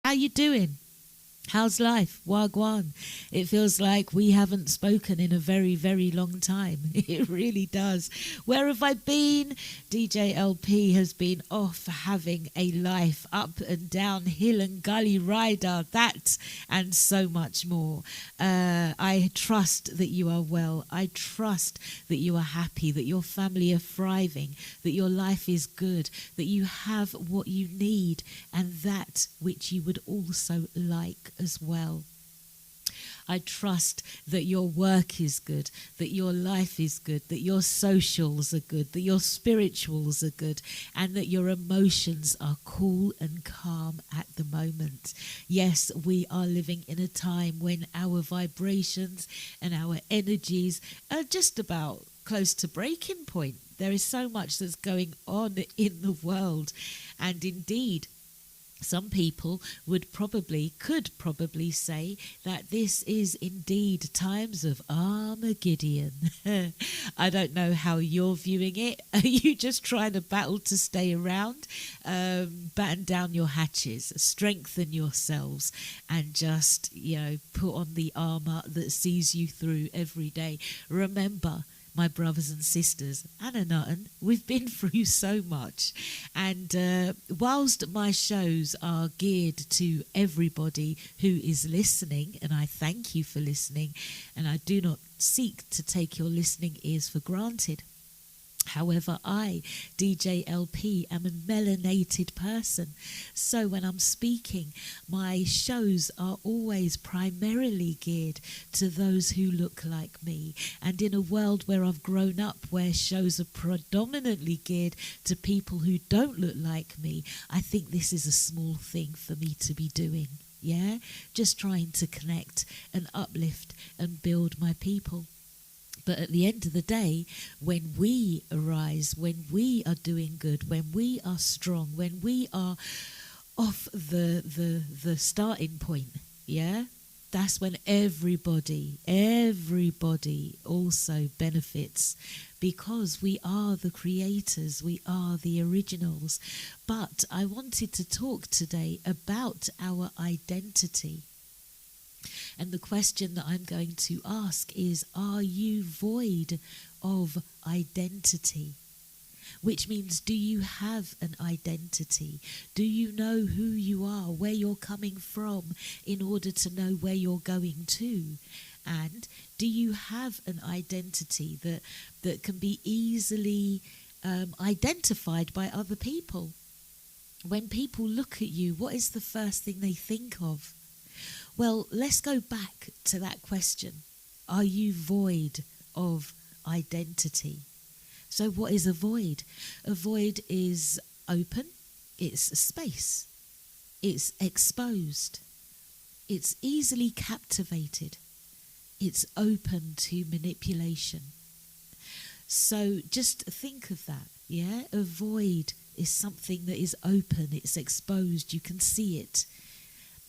How you doing? How's life? Wagwan. It feels like we haven't spoken in a very, very long time. It really does. Where have I been? DJ LP has been off having a life up and down hill and gully rider. That and so much more. I trust that you are well. I trust that you are happy, that your family are thriving, that your life is good, that you have what you need and that which you would also like as well. I trust that your work is good, that your life is good, that your socials are good, that your spirituals are good, and that your emotions are cool and calm at the moment. Yes, we are living in a time when our vibrations and our energies are just about close to breaking point. There is so much that's going on in the world, and indeed, some people could probably say that this is indeed times of Armageddon. I don't know how you're viewing it. Are you just trying to battle to stay around? Batten down your hatches, strengthen yourselves, and just, put on the armor that sees you through every day. Remember, my brothers and sisters, Anna Nutton, we've been through so much. And whilst my shows are geared to everybody who is listening, and I thank you for listening, and I do not seek to take your listening ears for granted. However, I, DJ LP, am a melanated person. So when I'm speaking, my shows are always primarily geared to those who look like me. And in a world where I've grown up, where shows are predominantly geared to people who don't look like me, I think this is a small thing for me to be doing. Yeah? Just trying to connect and uplift and build my people. But at the end of the day, when we arise, when we are doing good, when we are strong, when we are off the starting point, yeah, that's when everybody also benefits, because we are the creators, we are the originals. But I wanted to talk today about our identity. And the question that I'm going to ask is, are you void of identity? Which means, do you have an identity? Do you know who you are, where you're coming from, in order to know where you're going to? And do you have an identity that can be easily identified by other people? When people look at you, what is the first thing they think of? Well, let's go back to that question. Are you void of identity? So what is a void? A void is open, it's a space, it's exposed, it's easily captivated, it's open to manipulation. So just think of that, yeah? A void is something that is open, it's exposed, you can see it.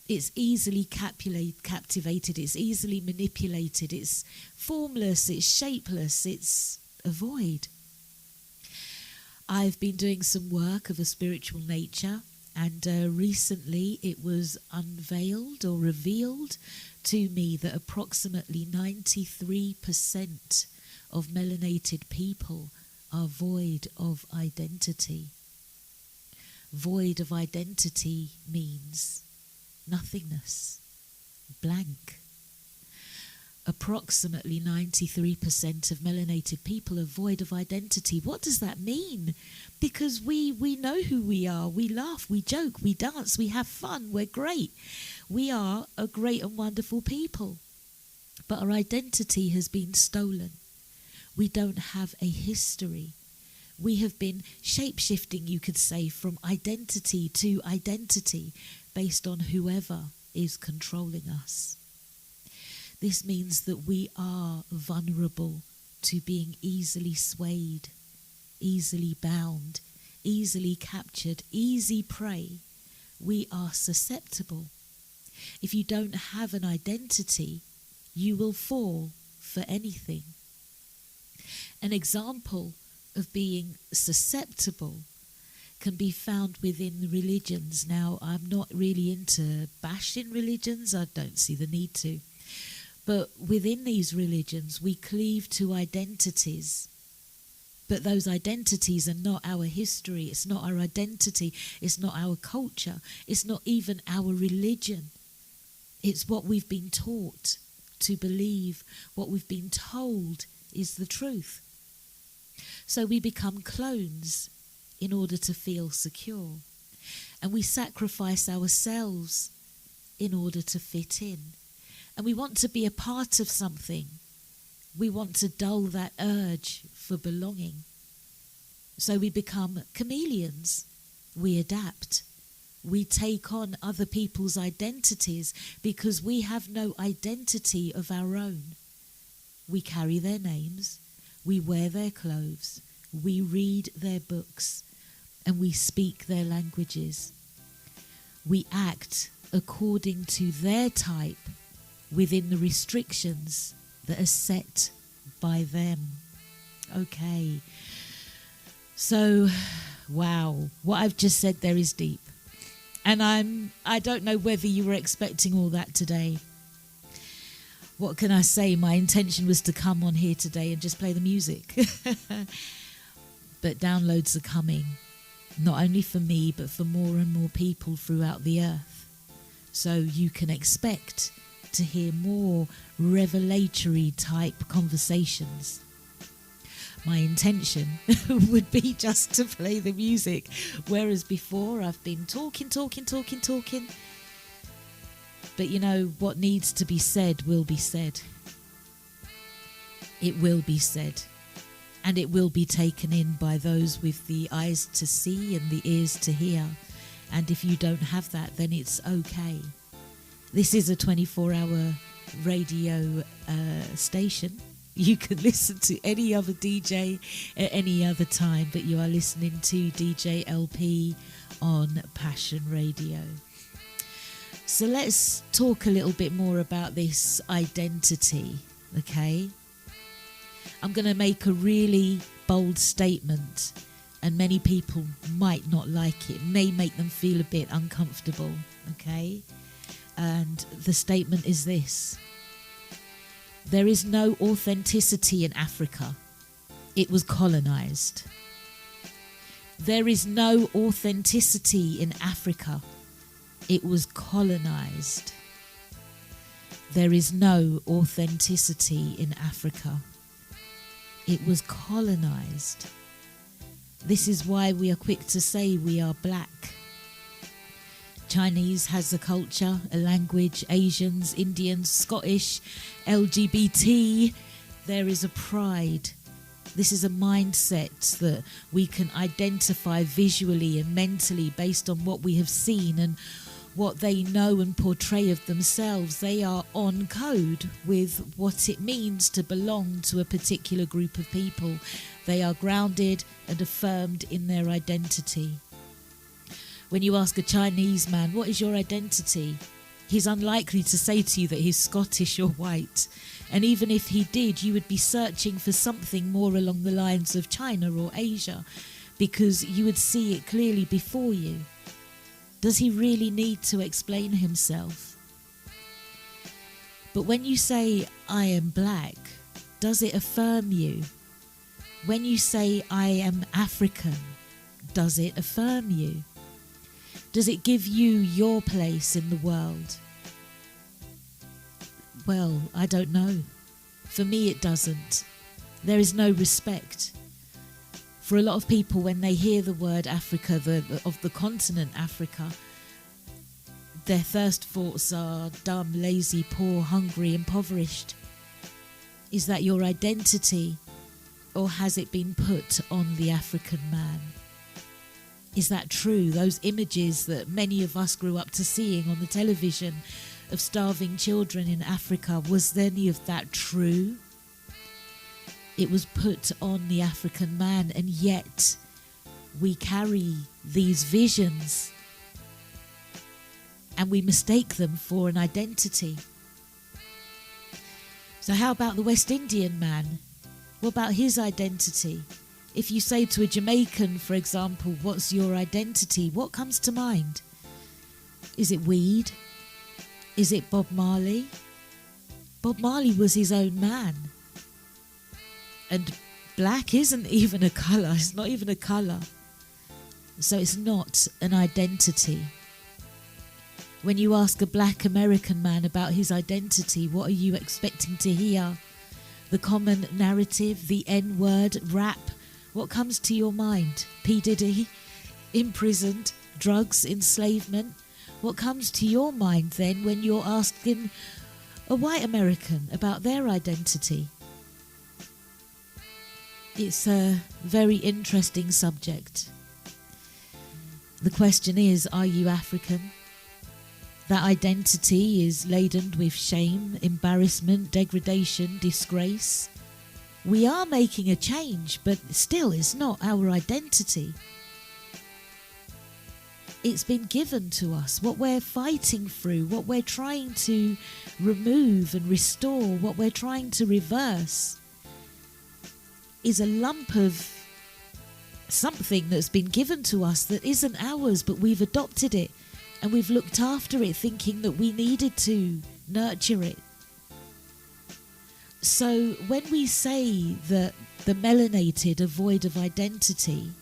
It's easily captivated, it's easily manipulated, it's formless, it's shapeless, it's a void. I've been doing some work of a spiritual nature, and recently it was unveiled or revealed to me that approximately 93% of melanated people are void of identity. Void of identity means nothingness, blank. Approximately 93% of melanated people are void of identity. What does that mean? Because we know who we are. We laugh, we joke, we dance, we have fun, we're great. We are a great and wonderful people. But our identity has been stolen. We don't have a history. We have been shape-shifting, you could say, from identity to identity, based on whoever is controlling us. This means that we are vulnerable to being easily swayed, easily bound, easily captured, easy prey. We are susceptible. If you don't have an identity, you will fall for anything. An example of being susceptible can be found within religions. Now, I'm not really into bashing religions. I don't see the need to. But within these religions, we cleave to identities. But those identities are not our history. It's not our identity. It's not our culture. It's not even our religion. It's what we've been taught to believe. What we've been told is the truth. So we become clones in order to feel secure. And we sacrifice ourselves in order to fit in. And we want to be a part of something. We want to dull that urge for belonging. So we become chameleons. We adapt. We take on other people's identities because we have no identity of our own. We carry their names. We wear their clothes. We read their books. And we speak their languages. We act according to their type within the restrictions that are set by them. Okay. So, wow. What I've just said there is deep. And I don't know whether you were expecting all that today. What can I say? My intention was to come on here today and just play the music. But downloads are coming. Not only for me, but for more and more people throughout the earth. So you can expect to hear more revelatory type conversations. My intention would be just to play the music, whereas before I've been talking. But you know, what needs to be said will be said. It will be said. And it will be taken in by those with the eyes to see and the ears to hear. And if you don't have that, then it's okay. This is a 24-hour radio station. You can listen to any other DJ at any other time, but you are listening to DJ LP on Passion Radio. So let's talk a little bit more about this identity, okay? I'm going to make a really bold statement, and many people might not like it, may make them feel a bit uncomfortable, okay? And the statement is this: there is no authenticity in Africa. It was colonized. There is no authenticity in Africa. It was colonized. There is no authenticity in Africa. It was colonized. This is why we are quick to say we are black. Chinese has a culture, a language, Asians, Indians, Scottish, LGBT. There is a pride. This is a mindset that we can identify visually and mentally based on what we have seen and what they know and portray of themselves. They are on code with what it means to belong to a particular group of people. They are grounded and affirmed in their identity. When you ask a Chinese man, what is your identity? He's unlikely to say to you that he's Scottish or white. And even if he did, you would be searching for something more along the lines of China or Asia, because you would see it clearly before you. Does he really need to explain himself? But when you say, I am black, does it affirm you? When you say, I am African, does it affirm you? Does it give you your place in the world? Well, I don't know. For me, it doesn't. There is no respect. For a lot of people, when they hear the word Africa, of the continent Africa, their first thoughts are dumb, lazy, poor, hungry, impoverished. Is that your identity, or has it been put on the African man? Is that true? Those images that many of us grew up to seeing on the television of starving children in Africa, was any of that true? It was put on the African man, and yet we carry these visions and we mistake them for an identity. So how about the West Indian man? What about his identity? If you say to a Jamaican, for example, what's your identity? What comes to mind? Is it weed? Is it Bob Marley? Bob Marley was his own man. And black isn't even a colour. It's not even a colour. So it's not an identity. When you ask a black American man about his identity, what are you expecting to hear? The common narrative, the N-word, rap. What comes to your mind? P. Diddy, imprisoned, drugs, enslavement. What comes to your mind then when you're asking a white American about their identity? It's a very interesting subject. The question is, are you African? That identity is laden with shame, embarrassment, degradation, disgrace. We are making a change, but still it's not our identity. It's been given to us. What we're fighting through, what we're trying to remove and restore, what we're trying to reverse is a lump of something that's been given to us that isn't ours, but we've adopted it and we've looked after it thinking that we needed to nurture it. So when we say that the melanated are void of identity,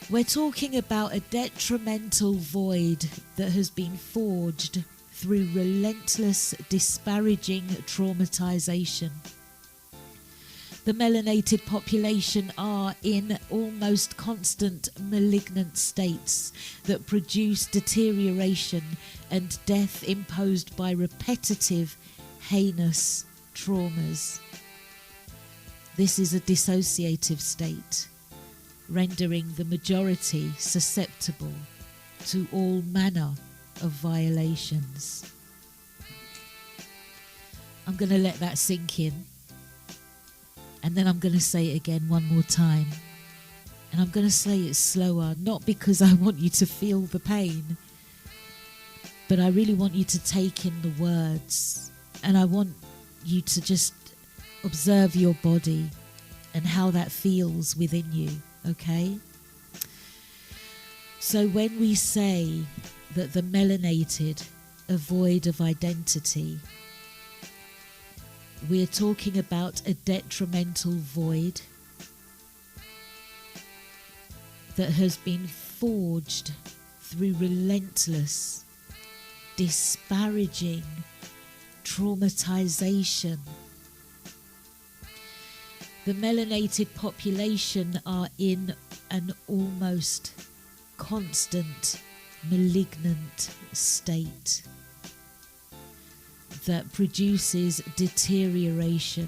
we're talking about a detrimental void that has been forged through relentless, disparaging traumatization. The melanated population are in almost constant malignant states that produce deterioration and death imposed by repetitive, heinous traumas. This is a dissociative state, rendering the majority susceptible to all manner of violations. I'm going to let that sink in. And then I'm going to say it again one more time. And I'm going to say it slower, not because I want you to feel the pain, but I really want you to take in the words. And I want you to just observe your body and how that feels within you, okay? So when we say that the melanated are void of identity, we're talking about a detrimental void that has been forged through relentless, disparaging traumatization. The melanated population are in an almost constant malignant state that produces deterioration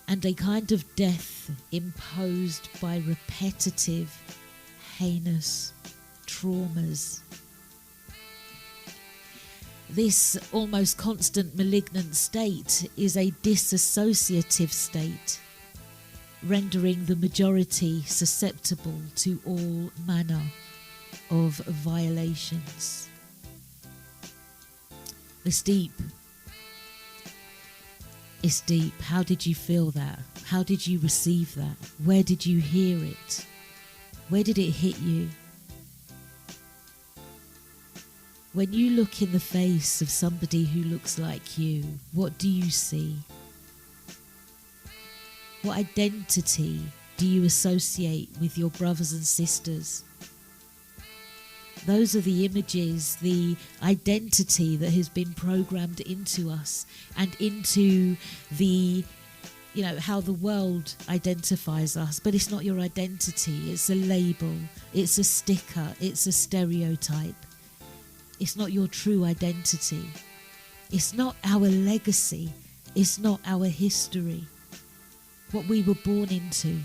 and a kind of death imposed by repetitive, heinous traumas. This almost constant malignant state is a dissociative state, rendering the majority susceptible to all manner of violations. It's deep. It's deep. How did you feel that? How did you receive that? Where did you hear it? Where did it hit you? When you look in the face of somebody who looks like you, what do you see? What identity do you associate with your brothers and sisters? Those are the images, the identity that has been programmed into us and into the, how the world identifies us. But it's not your identity. It's a label. It's a sticker. It's a stereotype. It's not your true identity. It's not our legacy. It's not our history. What we were born into.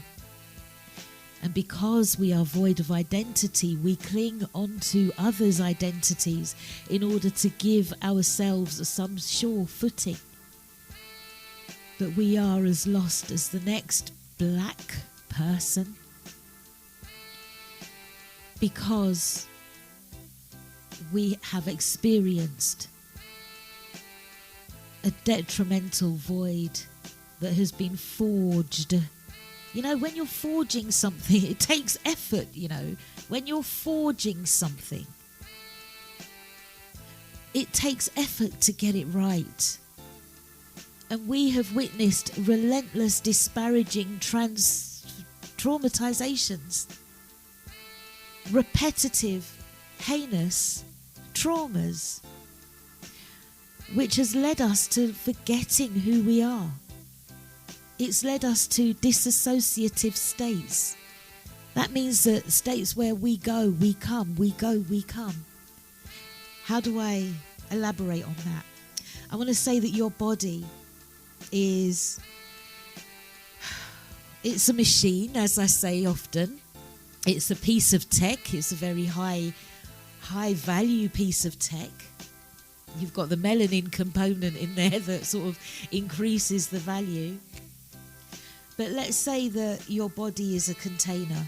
And because we are void of identity, we cling onto others' identities in order to give ourselves some sure footing. That we are as lost as the next black person. Because we have experienced a detrimental void that has been forged. You know, when you're forging something, it takes effort, you know. When you're forging something, it takes effort to get it right. And we have witnessed relentless, disparaging traumatizations, repetitive, heinous traumas, which has led us to forgetting who we are. It's led us to disassociative states. That means that states where we go, we come, we go, we come. How do I elaborate on that? I want to say that your body it's a machine, as I say often. It's a piece of tech. It's a very high value piece of tech. You've got the melanin component in there that sort of increases the value. But let's say that your body is a container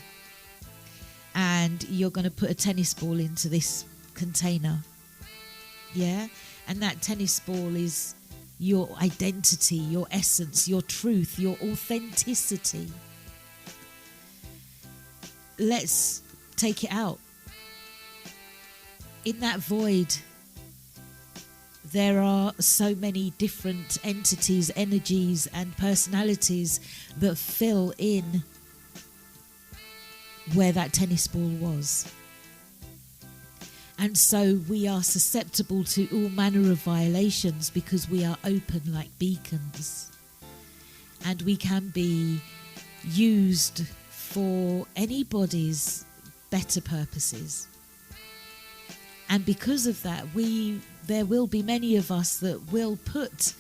and you're going to put a tennis ball into this container. Yeah? And that tennis ball is your identity, your essence, your truth, your authenticity. Let's take it out. In that void, there are so many different entities, energies, and personalities that fill in where that tennis ball was. And so we are susceptible to all manner of violations because we are open like beacons. And we can be used for anybody's better purposes. And because of that, there will be many of us that will put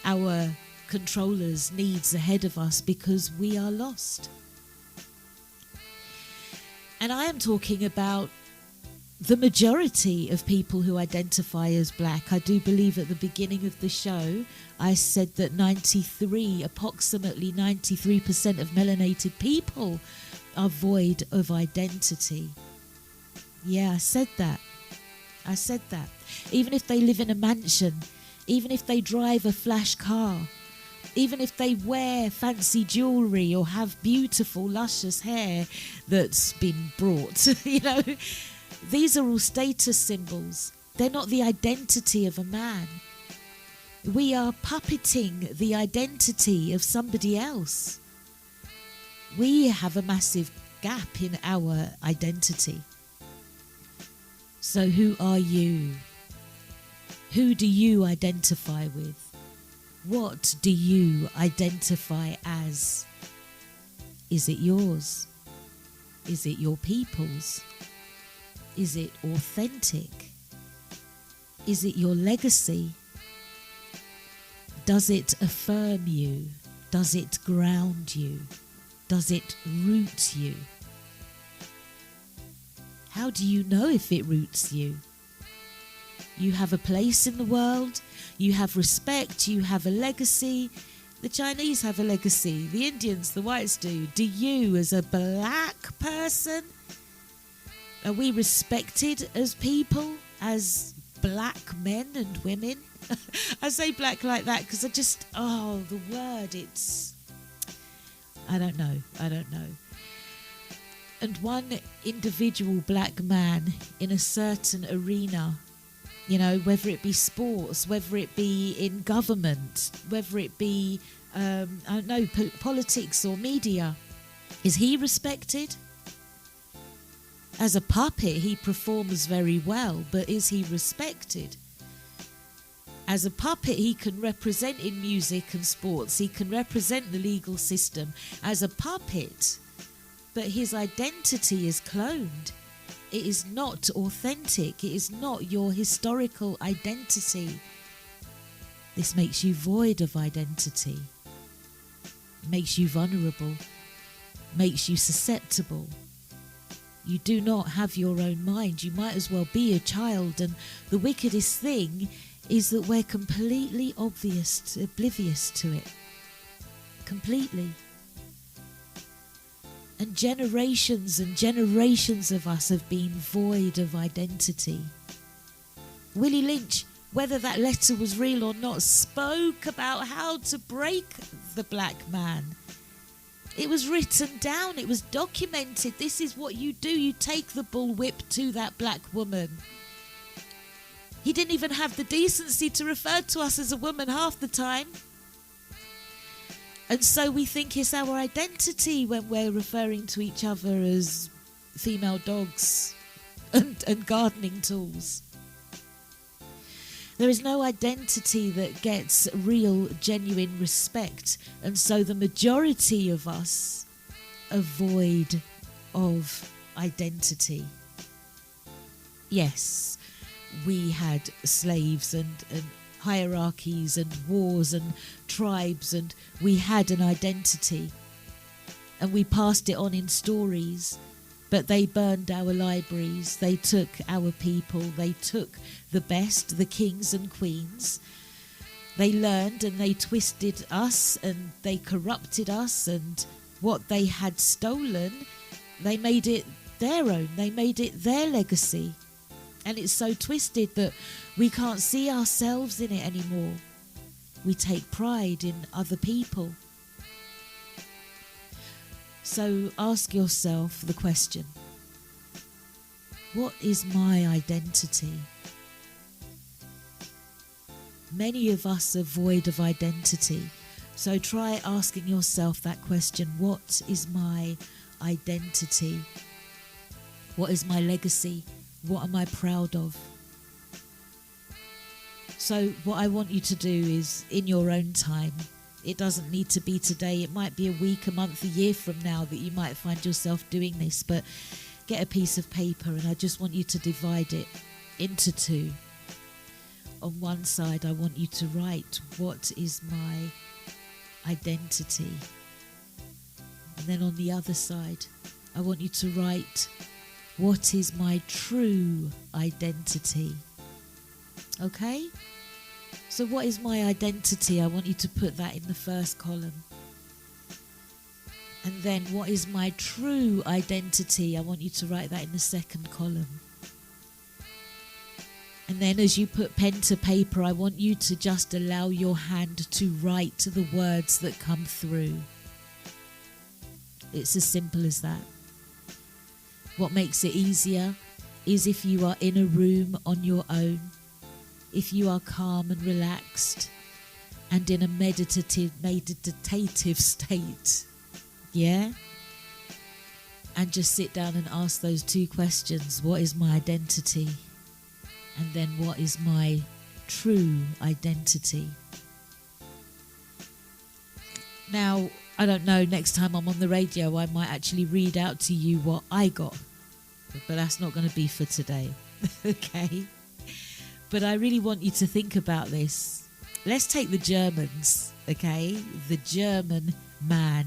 our controllers' needs ahead of us because we are lost. And I am talking about the majority of people who identify as black. I do believe at the beginning of the show, I said that approximately 93% of melanated people are void of identity. Yeah, I said that. Even if they live in a mansion, even if they drive a flash car, even if they wear fancy jewellery or have beautiful, luscious hair that's been brought, you know, these are all status symbols. They're not the identity of a man. We are puppeting the identity of somebody else. We have a massive gap in our identity. So who are you? Who do you identify with? What do you identify as? Is it yours? Is it your people's? Is it authentic? Is it your legacy? Does it affirm you? Does it ground you? Does it root you? How do you know if it roots you? You have a place in the world, you have respect, you have a legacy. The Chinese have a legacy, the Indians, the whites do. Do you, as a black person, are we respected as people, as black men and women? I say black like that because the word, I don't know. And one individual black man in a certain arena, you know, whether it be sports, whether it be in government, whether it be, politics or media, is he respected? As a puppet, he performs very well, but is he respected? As a puppet, he can represent in music and sports. He can represent the legal system as a puppet, but his identity is cloned. It is not authentic. It is not your historical identity. This makes you void of identity. It makes you vulnerable, makes you susceptible. You do not have your own mind. You might as well be a child. And the wickedest thing is that we're completely oblivious to it. Completely. And generations of us have been void of identity. Willie Lynch whether that letter was real or not, spoke about how to break the black man. It was written down. It was documented. This is what you do. You take the bullwhip to that black woman. He didn't even have the decency to refer to us as a woman half the time. And so we think it's our identity when we're referring to each other as female dogs and gardening tools. There is no identity that gets real, genuine respect. And so the majority of us are void of identity. Yes, we had slaves and hierarchies and wars and tribes, and we had an identity. And we passed it on in stories. But they burned our libraries, they took our people, they took the best, the kings and queens. They learned and they twisted us and they corrupted us, and what they had stolen, they made it their own, they made it their legacy. And it's so twisted that we can't see ourselves in it anymore. We take pride in other people. So ask yourself the question, what is my identity? Many of us are void of identity. So try asking yourself that question, what is my identity? What is my legacy? What am I proud of? So what I want you to do is, in your own time, it doesn't need to be today. It might be a week, a month, a year from now that you might find yourself doing this. But get a piece of paper and I just want you to divide it into two. On one side, I want you to write, what is my identity? And then on the other side, I want you to write, what is my true identity? Okay? So what is my identity? I want you to put that in the first column. And then what is my true identity? I want you to write that in the second column. And then as you put pen to paper, I want you to just allow your hand to write the words that come through. It's as simple as that. What makes it easier is if you are in a room on your own, if you are calm and relaxed and in a meditative state, yeah? And just sit down and ask those two questions. What is my identity? And then what is my true identity? Now, I don't know, next time I'm on the radio, I might actually read out to you what I got. But that's not going to be for today. Okay? But I really want you to think about this. Let's take the Germans, okay? The German man.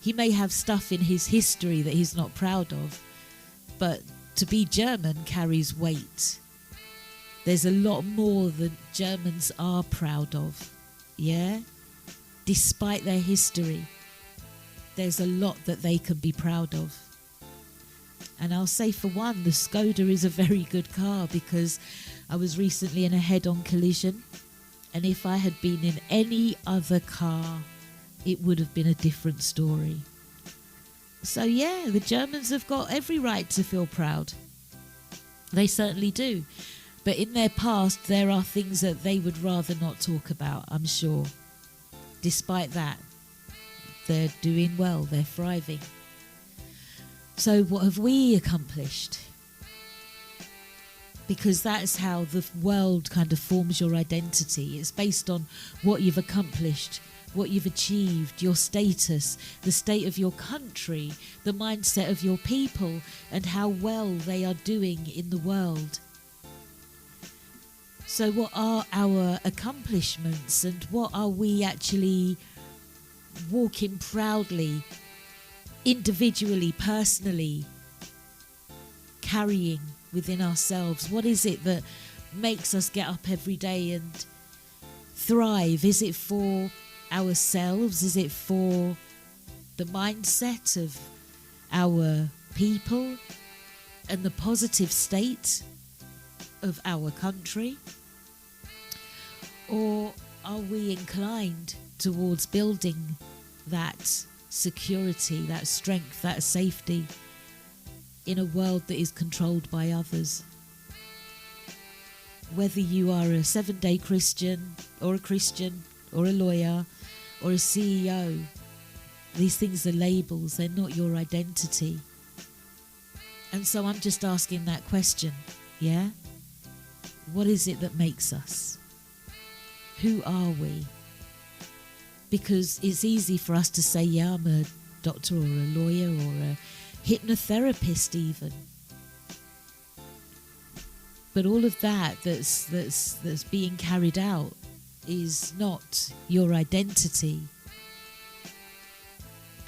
He may have stuff in his history that he's not proud of, but to be German carries weight. There's a lot more that Germans are proud of, yeah? Despite their history, there's a lot that they can be proud of. And I'll say, for one, the Skoda is a very good car, because I was recently in a head-on collision, and if I had been in any other car, it would have been a different story. So yeah, the Germans have got every right to feel proud. They certainly do. But in their past, there are things that they would rather not talk about, I'm sure. Despite that, they're doing well, they're thriving. So what have we accomplished? Because that's how the world kind of forms your identity. It's based on what you've accomplished, what you've achieved, your status, the state of your country, the mindset of your people, and how well they are doing in the world. So what are our accomplishments, and what are we actually walking proudly, individually, personally, carrying within ourselves? What is it that makes us get up every day and thrive? Is it for ourselves? Is it for the mindset of our people and the positive state of our country? Or are we inclined towards building that security, that strength, that safety in a world that is controlled by others? Whether you are a 7-day Christian or a lawyer or a CEO, these things are labels, they're not your identity. And so I'm just asking that question, yeah? What is it that makes us? Who are we? Because it's easy for us to say, yeah, I'm a doctor or a lawyer or a hypnotherapist even. But all of that's being carried out is not your identity.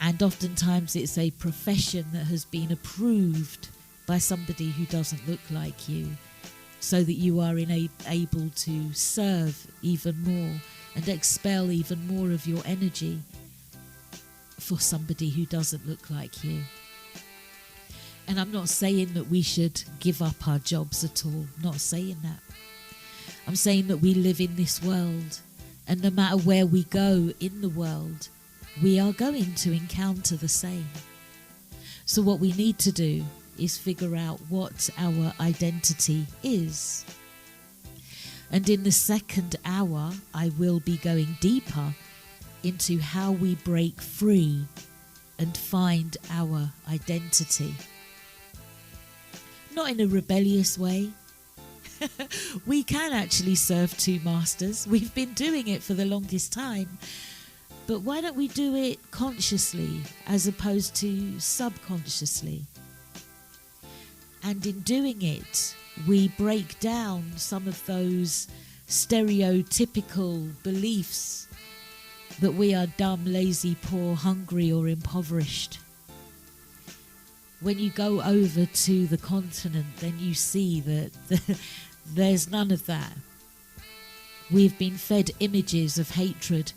And oftentimes it's a profession that has been approved by somebody who doesn't look like you, so that you are able to serve even more and expel even more of your energy for somebody who doesn't look like you. And I'm not saying that we should give up our jobs at all. Not saying that. I'm saying that we live in this world, and no matter where we go in the world, we are going to encounter the same. So what we need to do is figure out what our identity is. And in the second hour, I will be going deeper into how we break free and find our identity. Not in a rebellious way. We can actually serve two masters. We've been doing it for the longest time. But why don't we do it consciously as opposed to subconsciously? And in doing it, we break down some of those stereotypical beliefs that we are dumb, lazy, poor, hungry, or impoverished. When you go over to the continent, then you see that there's none of that. We've been fed images of hatred,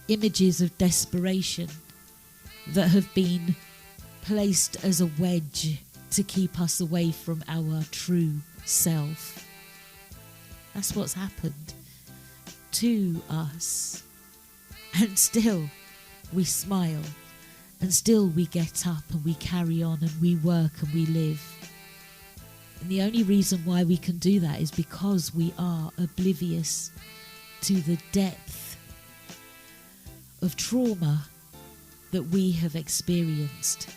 images of desperation that have been placed as a wedge to keep us away from our true self. That's what's happened to us. And still we smile, and still we get up and we carry on and we work and we live. And the only reason why we can do that is because we are oblivious to the depth of trauma that we have experienced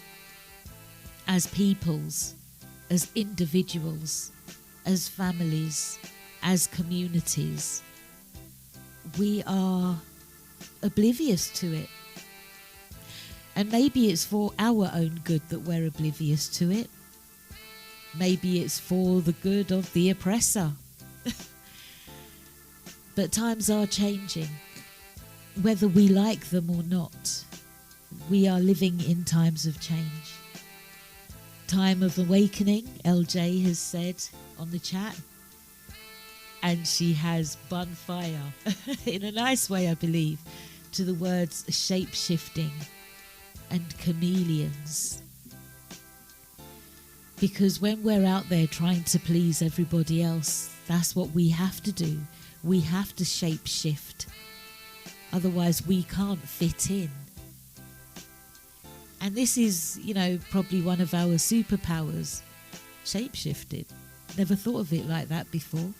as peoples, as individuals, as families, as communities. We are oblivious to it. And maybe it's for our own good that we're oblivious to it. Maybe it's for the good of the oppressor. But times are changing. Whether we like them or not, we are living in times of change. Time of awakening, LJ has said on the chat. And she has bun fire, in a nice way, I believe, to the words shape-shifting and chameleons. Because when we're out there trying to please everybody else, that's what we have to do. We have to shape-shift. Otherwise, we can't fit in. And this is, probably one of our superpowers. Shape-shifted. Never thought of it like that before.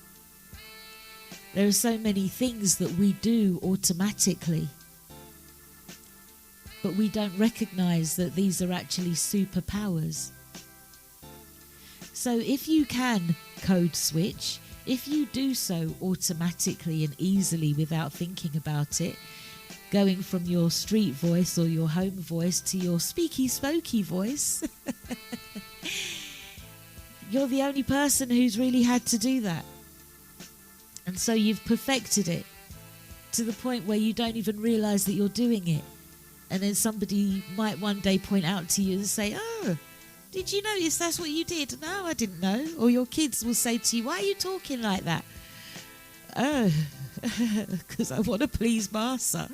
There are so many things that we do automatically, but we don't recognize that these are actually superpowers. So if you can code switch, if you do so automatically and easily without thinking about it, going from your street voice or your home voice to your speaky spokey voice, you're the only person who's really had to do that. And so you've perfected it to the point where you don't even realize that you're doing it. And then somebody might one day point out to you and say, "Oh, did you notice that's what you did?" "No, I didn't know." Or your kids will say to you, "Why are you talking like that?" "Oh, because I want to please Massa."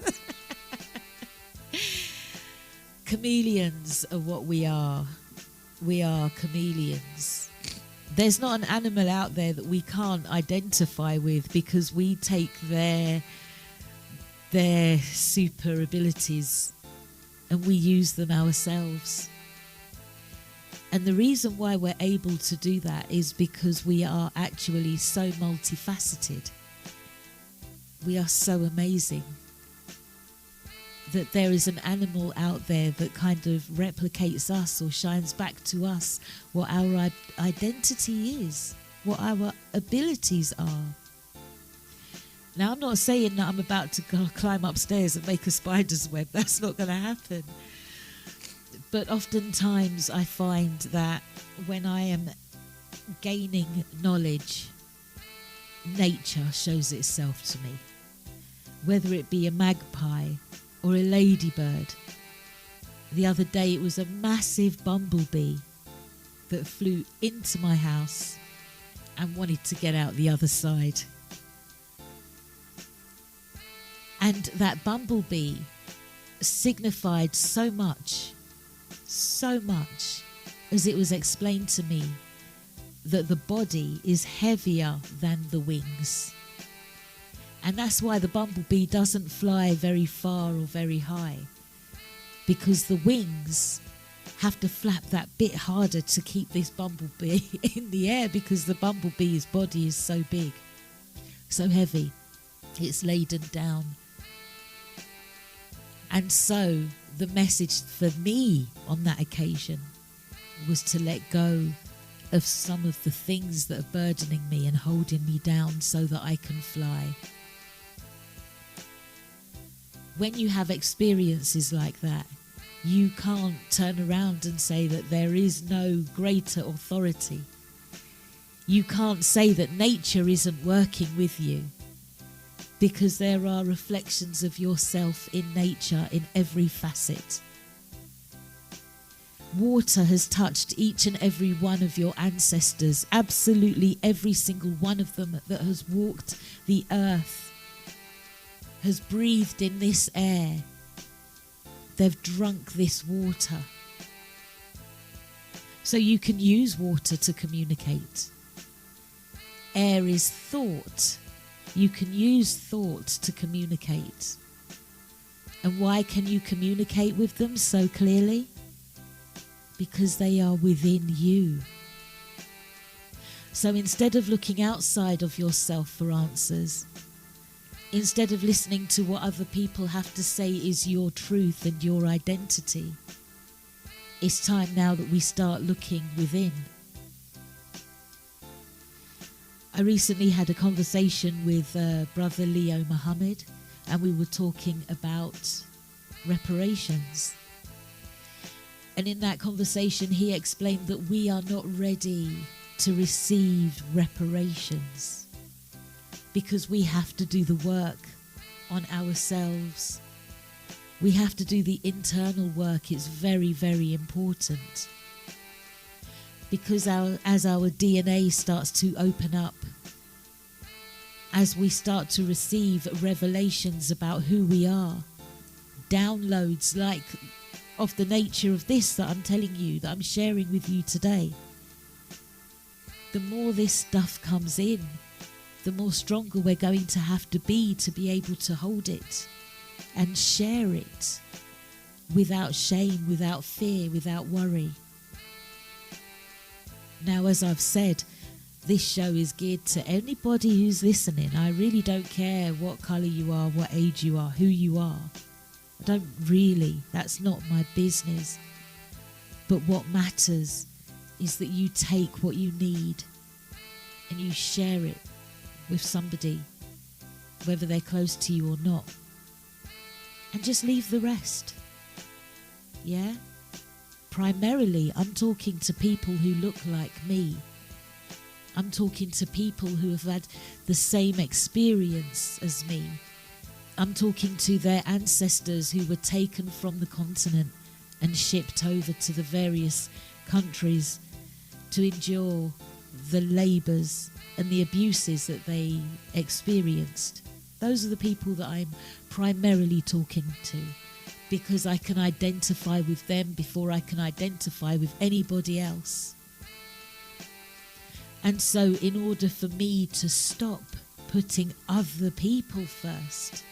Chameleons are what we are. We are chameleons. There's not an animal out there that we can't identify with, because we take their super abilities and we use them ourselves. And the reason why we're able to do that is because we are actually so multifaceted. We are so amazing that there is an animal out there that kind of replicates us or shines back to us what our identity is, what our abilities are. Now, I'm not saying that I'm about to go climb upstairs and make a spider's web. That's not going to happen. But oftentimes I find that when I am gaining knowledge, nature shows itself to me. Whether it be a magpie or a ladybird. The other day it was a massive bumblebee that flew into my house and wanted to get out the other side. And that bumblebee signified so much, as it was explained to me that the body is heavier than the wings. And that's why the bumblebee doesn't fly very far or very high, because the wings have to flap that bit harder to keep this bumblebee in the air, because the bumblebee's body is so big, so heavy, it's laden down. And so the message for me on that occasion was to let go of some of the things that are burdening me and holding me down so that I can fly. When you have experiences like that, you can't turn around and say that there is no greater authority. You can't say that nature isn't working with you, because there are reflections of yourself in nature in every facet. Water has touched each and every one of your ancestors, absolutely every single one of them that has walked the earth, has breathed in this air. They've drunk this water. So you can use water to communicate. Air is thought. You can use thought to communicate. And why can you communicate with them so clearly? Because they are within you. So instead of looking outside of yourself for answers, instead of listening to what other people have to say is your truth and your identity, it's time now that we start looking within. I recently had a conversation with Brother Leo Muhammad, and we were talking about reparations. And in that conversation, he explained that we are not ready to receive reparations, because we have to do the work on ourselves. We have to do the internal work. It's very, very important. Because as our DNA starts to open up, as we start to receive revelations about who we are, downloads like of the nature of this that I'm telling you, that I'm sharing with you today, the more this stuff comes in, the more stronger we're going to have to be able to hold it and share it without shame, without fear, without worry. Now, as I've said, this show is geared to anybody who's listening. I really don't care what colour you are, what age you are, who you are. I don't really. That's not my business. But what matters is that you take what you need and you share it with somebody, whether they're close to you or not, and just leave the rest. Yeah? Primarily, I'm talking to people who look like me. I'm talking to people who have had the same experience as me. I'm talking to their ancestors who were taken from the continent and shipped over to the various countries to endure the labours and the abuses that they experienced. Those are the people that I'm primarily talking to, because I can identify with them before I can identify with anybody else. And so in order for me to stop putting other people first,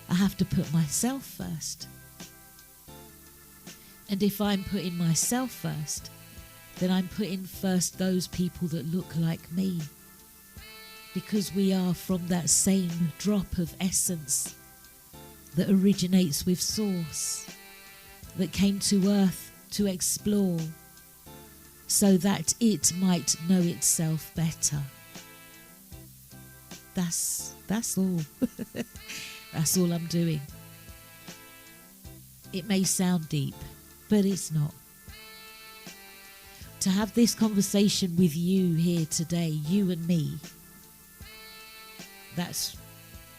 I have to put myself first. And if I'm putting myself first, then I'm putting first those people that look like me. Because we are from that same drop of essence that originates with Source, that came to Earth to explore so that it might know itself better. That's all. That's all I'm doing. It may sound deep, but it's not. To have this conversation with you here today, you and me, that's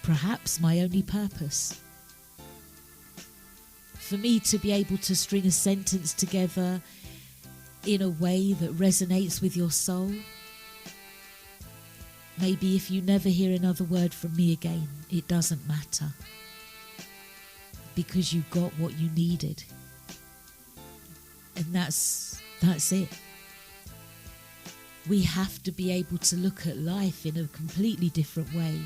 perhaps my only purpose. For me to be able to string a sentence together in a way that resonates with your soul. Maybe if you never hear another word from me again, it doesn't matter. Because you got what you needed. And that's it. We have to be able to look at life in a completely different way.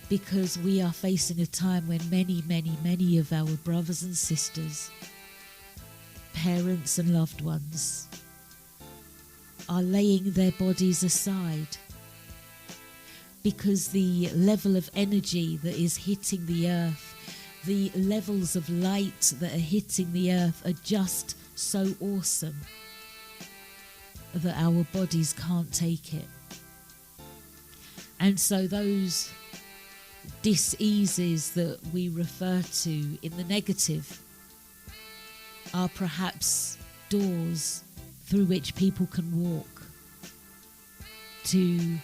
Because we are facing a time when many, many, many of our brothers and sisters, parents and loved ones, are laying their bodies aside. Because the level of energy that is hitting the earth, the levels of light that are hitting the earth are just so awesome that our bodies can't take it. And so those dis-eases that we refer to in the negative are perhaps doors through which people can walk to,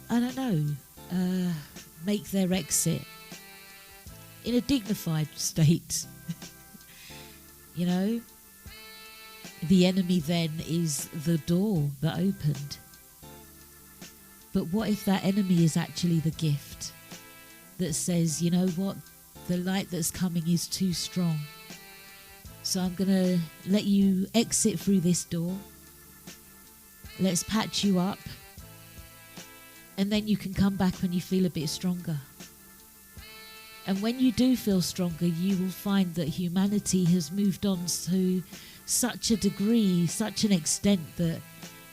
I don't know, make their exit in a dignified state. You know, the enemy then is the door that opened. But what if that enemy is actually the gift that says, you know what, the light that's coming is too strong. So I'm going to let you exit through this door. Let's patch you up. And then you can come back when you feel a bit stronger. And when you do feel stronger, you will find that humanity has moved on to such a degree, such an extent that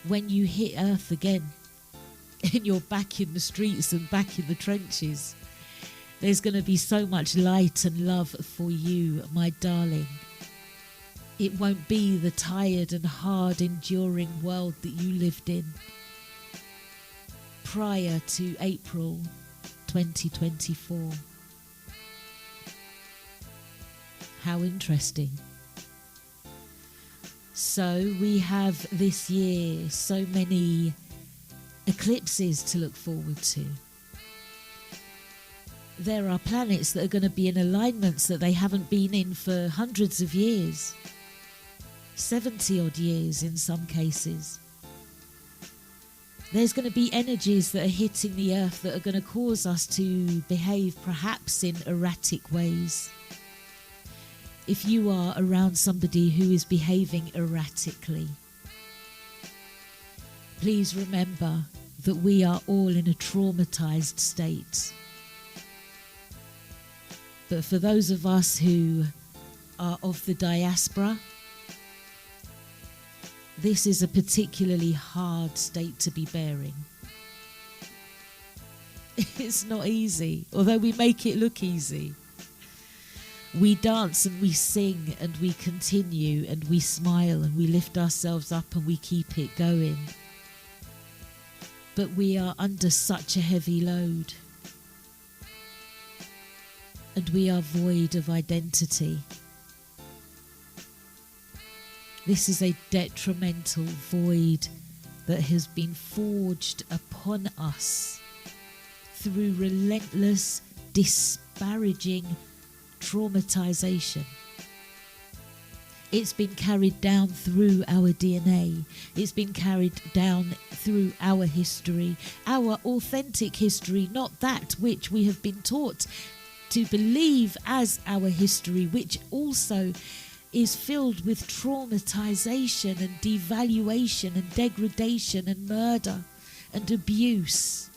when you hit Earth again, and you're back in the streets and back in the trenches, there's going to be so much light and love for you, my darling. It won't be the tired and hard enduring world that you lived in prior to April 2024. How interesting. So we have this year so many eclipses to look forward to. There are planets that are going to be in alignments that they haven't been in for hundreds of years, 70 odd years in some cases. There's going to be energies that are hitting the earth that are going to cause us to behave perhaps in erratic ways. If you are around somebody who is behaving erratically, please remember that we are all in a traumatized state. But for those of us who are of the diaspora, this is a particularly hard state to be bearing. It's not easy, although we make it look easy. We dance and we sing and we continue and we smile and we lift ourselves up and we keep it going. But we are under such a heavy load. And we are void of identity. This is a detrimental void that has been forged upon us through relentless, disparaging traumatization. It's been carried down through our DNA. It's been carried down through our history, our authentic history, not that which we have been taught to believe as our history, which also is filled with traumatization and devaluation and degradation and murder and abuse.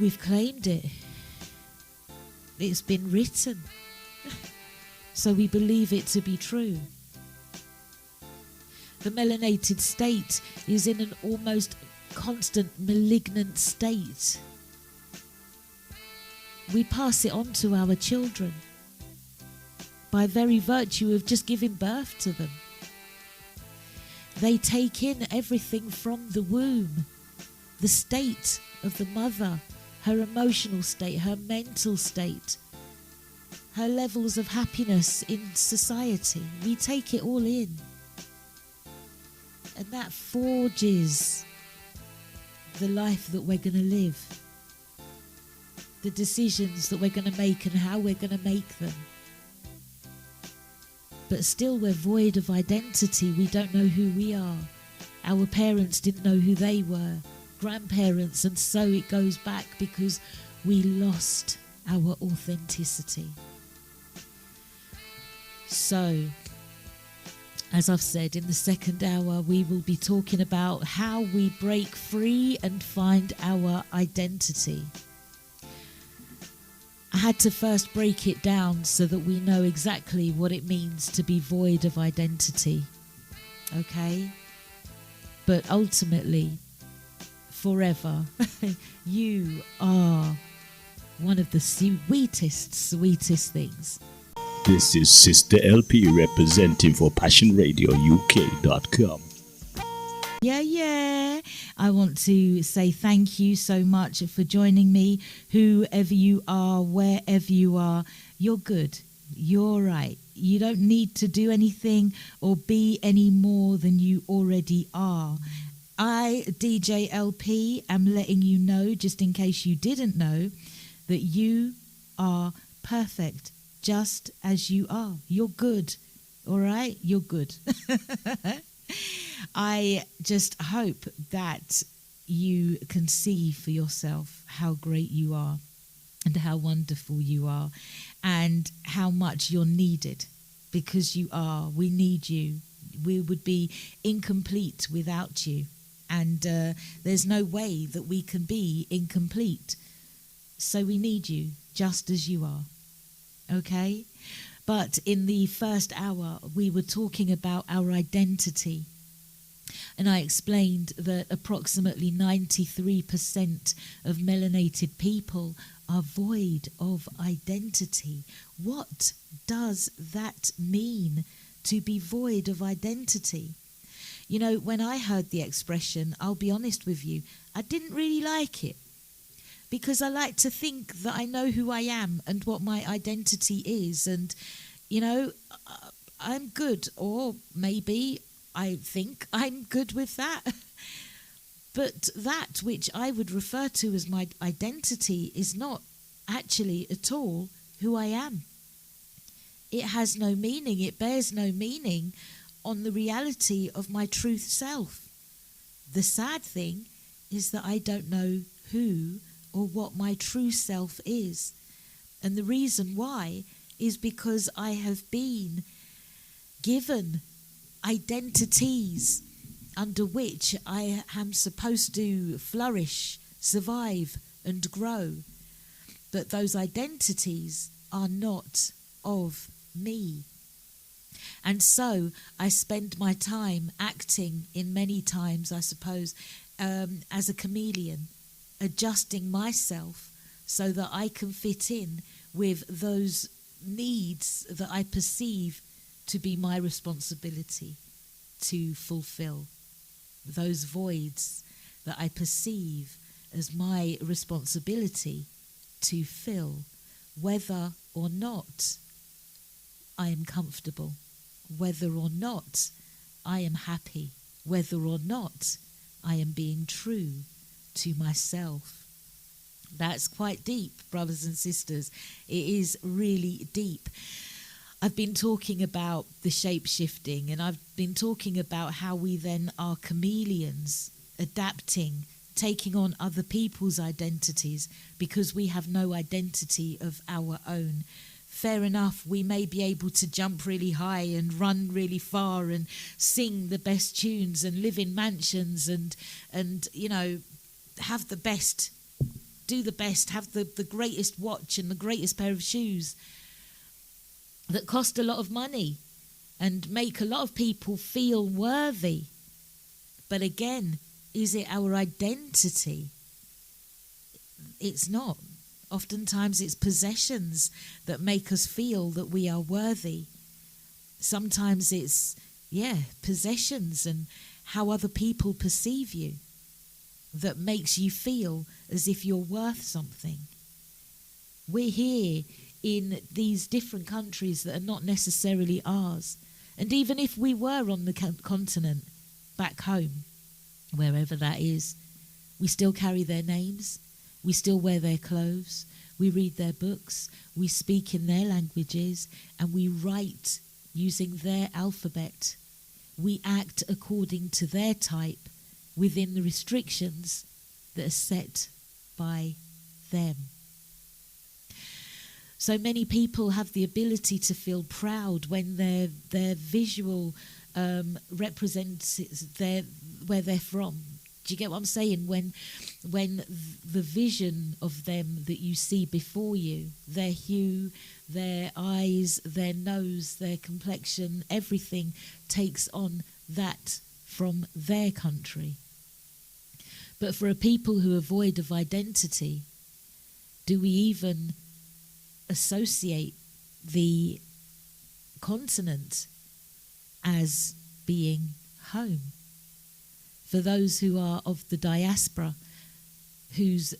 We've claimed it. It's been written. So we believe it to be true. The melanated state is in an almost constant malignant state. We pass it on to our children by very virtue of just giving birth to them. They take in everything from the womb, the state of the mother, her emotional state, her mental state, her levels of happiness in society. We take it all in. And that forges the life that we're going to live, the decisions that we're going to make and how we're going to make them. But still we're void of identity. We don't know who we are. Our parents didn't know who they were, grandparents, and so it goes back because we lost our authenticity. So, as I've said, in the second hour, we will be talking about how we break free and find our identity. I had to first break it down so that we know exactly what it means to be void of identity. Okay? But ultimately, forever, you are one of the sweetest things. This is Sister LP representing for PassionRadioUK.com. Yeah. I want to say thank you so much for joining me. Whoever you are, wherever you are, you're good. You're right. You don't need to do anything or be any more than you already are. I, DJ LP, am letting you know, just in case you didn't know, that you are perfect just as you are. You're good. All right? You're good. I just hope that you can see for yourself how great you are and how wonderful you are and how much you're needed, because you are. We need you. We would be incomplete without you. And there's no way that we can be incomplete. So we need you just as you are. Okay? But in the first hour, we were talking about our identity. And I explained that approximately 93% of melanated people are void of identity. What does that mean, to be void of identity? You know, when I heard the expression, I'll be honest with you, I didn't really like it. Because I like to think that I know who I am and what my identity is. And, you know, I'm good. Or maybe I think I'm good with that. But that which I would refer to as my identity is not actually at all who I am. It has no meaning. It bears no meaning on the reality of my truth self. The sad thing is that I don't know who or what my true self is. And the reason why is because I have been given identities under which I am supposed to flourish, survive, and grow. But those identities are not of me. And so I spend my time acting in many times, I suppose, as a chameleon, adjusting myself so that I can fit in with those needs that I perceive to be my responsibility to fulfill, those voids that I perceive as my responsibility to fill, whether or not I am comfortable, whether or not I am happy, whether or not I am being true to myself. That's quite deep, brothers and sisters. It is really deep. I've been talking about the shape-shifting, and I've been talking about how we then are chameleons, adapting, taking on other people's identities because we have no identity of our own. fair enough, we may be able to jump really high and run really far and sing the best tunes and live in mansions and you know, have the best, do the best, have the greatest watch and the greatest pair of shoes that cost a lot of money and make a lot of people feel worthy. But again, is it our identity? It's not. Oftentimes it's possessions that make us feel that we are worthy. Sometimes it's, possessions and how other people perceive you that makes you feel as if you're worth something. We're here in these different countries that are not necessarily ours. And even if we were on the continent, back home, wherever that is, we still carry their names, we still wear their clothes, we read their books, we speak in their languages, and we write using their alphabet. We act according to their type within the restrictions that are set by them. So many people have the ability to feel proud when their visual represents where they're from. Do you get what I'm saying? When the vision of them that you see before you, their hue, their eyes, their nose, their complexion, everything takes on that from their country. But for a people who are void of identity, do we even associate the continent as being home? For those who are of the diaspora, whose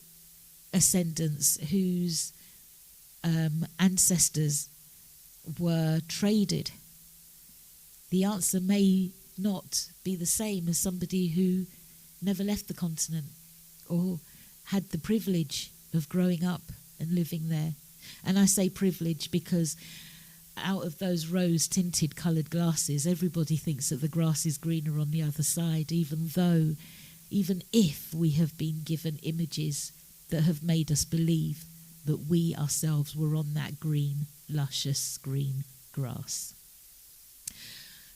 ascendants, whose ancestors were traded, the answer may not be the same as somebody who never left the continent or had the privilege of growing up and living there. And I say privilege because out of those rose-tinted coloured glasses, everybody thinks that the grass is greener on the other side, even if we have been given images that have made us believe that we ourselves were on that green, luscious green grass.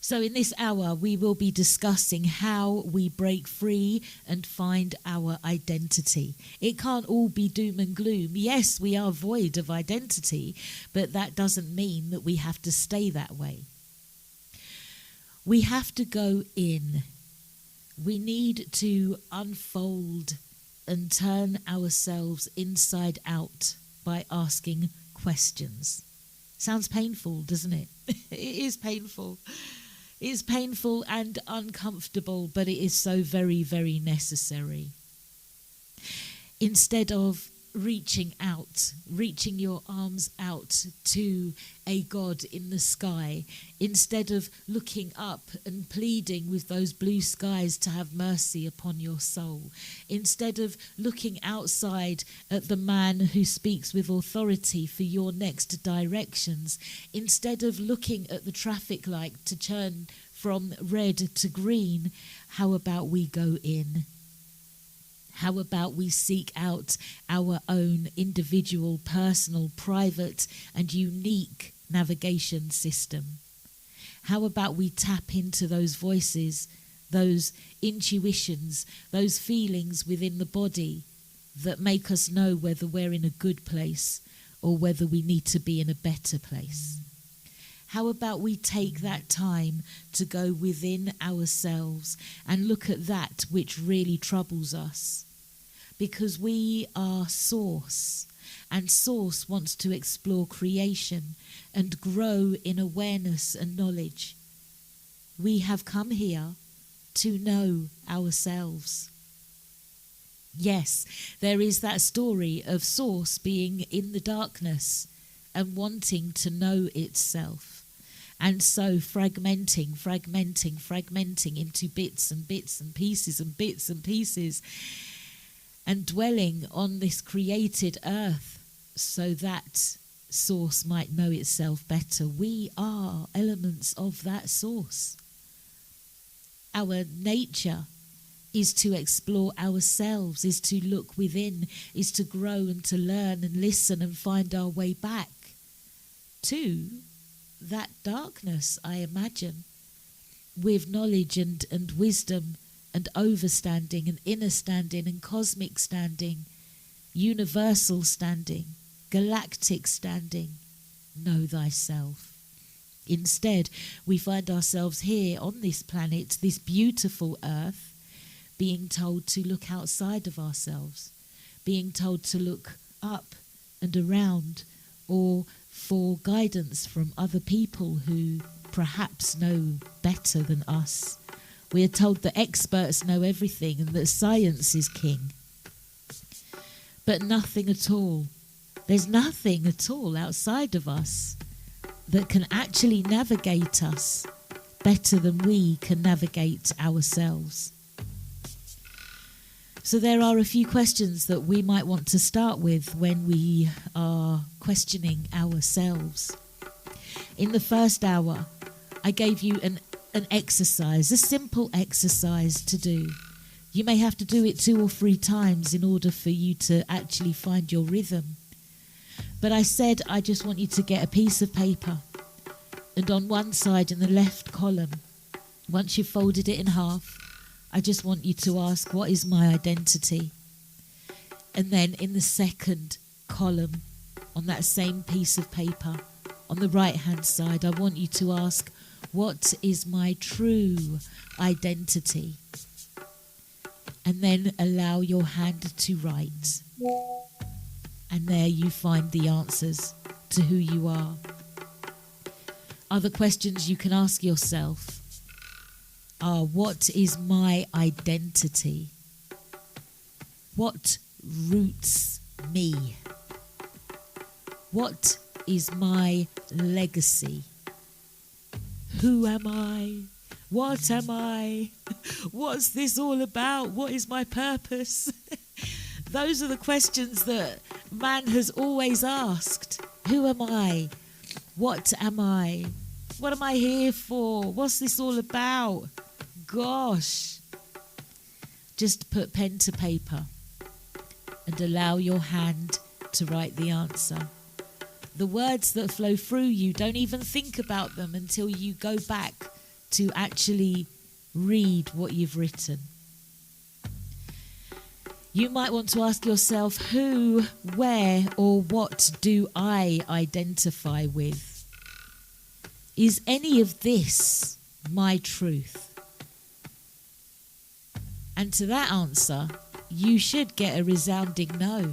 So in this hour, we will be discussing how we break free and find our identity. It can't all be doom and gloom. Yes, we are void of identity, but that doesn't mean that we have to stay that way. We have to go in. We need to unfold and turn ourselves inside out by asking questions. Sounds painful, doesn't it? It is painful. It's painful and uncomfortable, but it is so very, very necessary. Instead of reaching your arms out to a God in the sky, instead of looking up and pleading with those blue skies to have mercy upon your soul, instead of looking outside at the man who speaks with authority for your next directions, instead of looking at the traffic light to turn from red to green, how about we go in? How about we seek out our own individual, personal, private, and unique navigation system? How about we tap into those voices, those intuitions, those feelings within the body that make us know whether we're in a good place or whether we need to be in a better place? How about we take that time to go within ourselves and look at that which really troubles us? Because we are Source, and Source wants to explore creation and grow in awareness and knowledge. We have come here to know ourselves. Yes, there is that story of Source being in the darkness and wanting to know itself. And so fragmenting into bits and pieces, and dwelling on this created earth so that Source might know itself better. We are elements of that Source. Our nature is to explore ourselves, is to look within, is to grow and to learn and listen and find our way back. to that darkness, I imagine, with knowledge and wisdom and overstanding and inner standing and cosmic standing, universal standing, galactic standing. Know thyself. Instead, we find ourselves here on this planet, this beautiful earth, being told to look outside of ourselves, being told to look up and around, or for guidance from other people who perhaps know better than us. We are told that experts know everything and that science is king. But nothing at all. There's nothing at all outside of us that can actually navigate us better than we can navigate ourselves. So there are a few questions that we might want to start with when we are questioning ourselves. In the first hour, I gave you an exercise, a simple exercise to do. You may have to do it 2 or 3 times in order for you to actually find your rhythm. But I said I just want you to get a piece of paper, and on one side in the left column, once you've folded it in half, I just want you to ask, what is my identity? And then in the second column, on that same piece of paper, on the right-hand side, I want you to ask, what is my true identity? And then allow your hand to write. And there you find the answers to who you are. Other questions you can ask yourself are, what is my identity? What roots me? What is my legacy? Who am I? What am I? What's this all about? What is my purpose? Those are the questions that man has always asked. Who am I? What am I? What am I here for? What's this all about? Gosh. Just put pen to paper and allow your hand to write the answer. The words that flow through you, don't even think about them until you go back to actually read what you've written. You might want to ask yourself, who, where, or what do I identify with? Is any of this my truth? And to that answer, you should get a resounding no.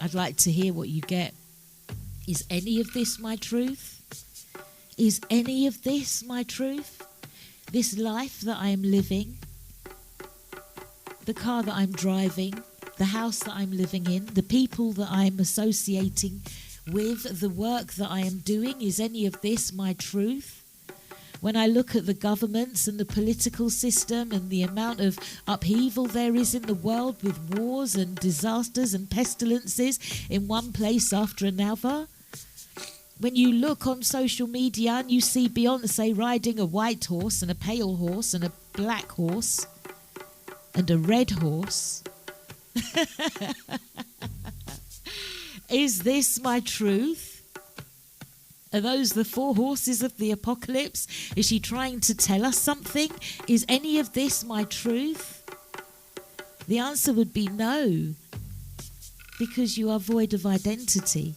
I'd like to hear what you get. Is any of this my truth? Is any of this my truth? This life that I am living, the car that I'm driving, the house that I'm living in, the people that I'm associating with, the work that I am doing, is any of this my truth? When I look at the governments and the political system and the amount of upheaval there is in the world with wars and disasters and pestilences in one place after another, when you look on social media and you see Beyonce riding a white horse and a pale horse and a black horse and a red horse, is this my truth? Are those the 4 horses of the apocalypse? Is she trying to tell us something? Is any of this my truth? The answer would be no, because you are void of identity.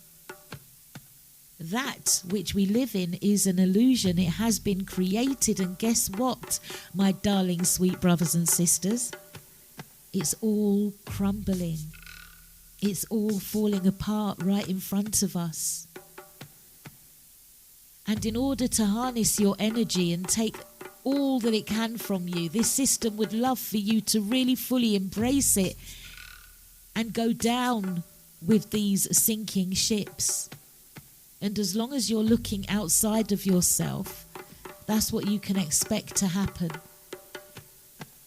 That which we live in is an illusion. It has been created, and guess what, my darling sweet brothers and sisters? It's all crumbling. It's all falling apart right in front of us. And in order to harness your energy and take all that it can from you, this system would love for you to really fully embrace it and go down with these sinking ships. And as long as you're looking outside of yourself, that's what you can expect to happen.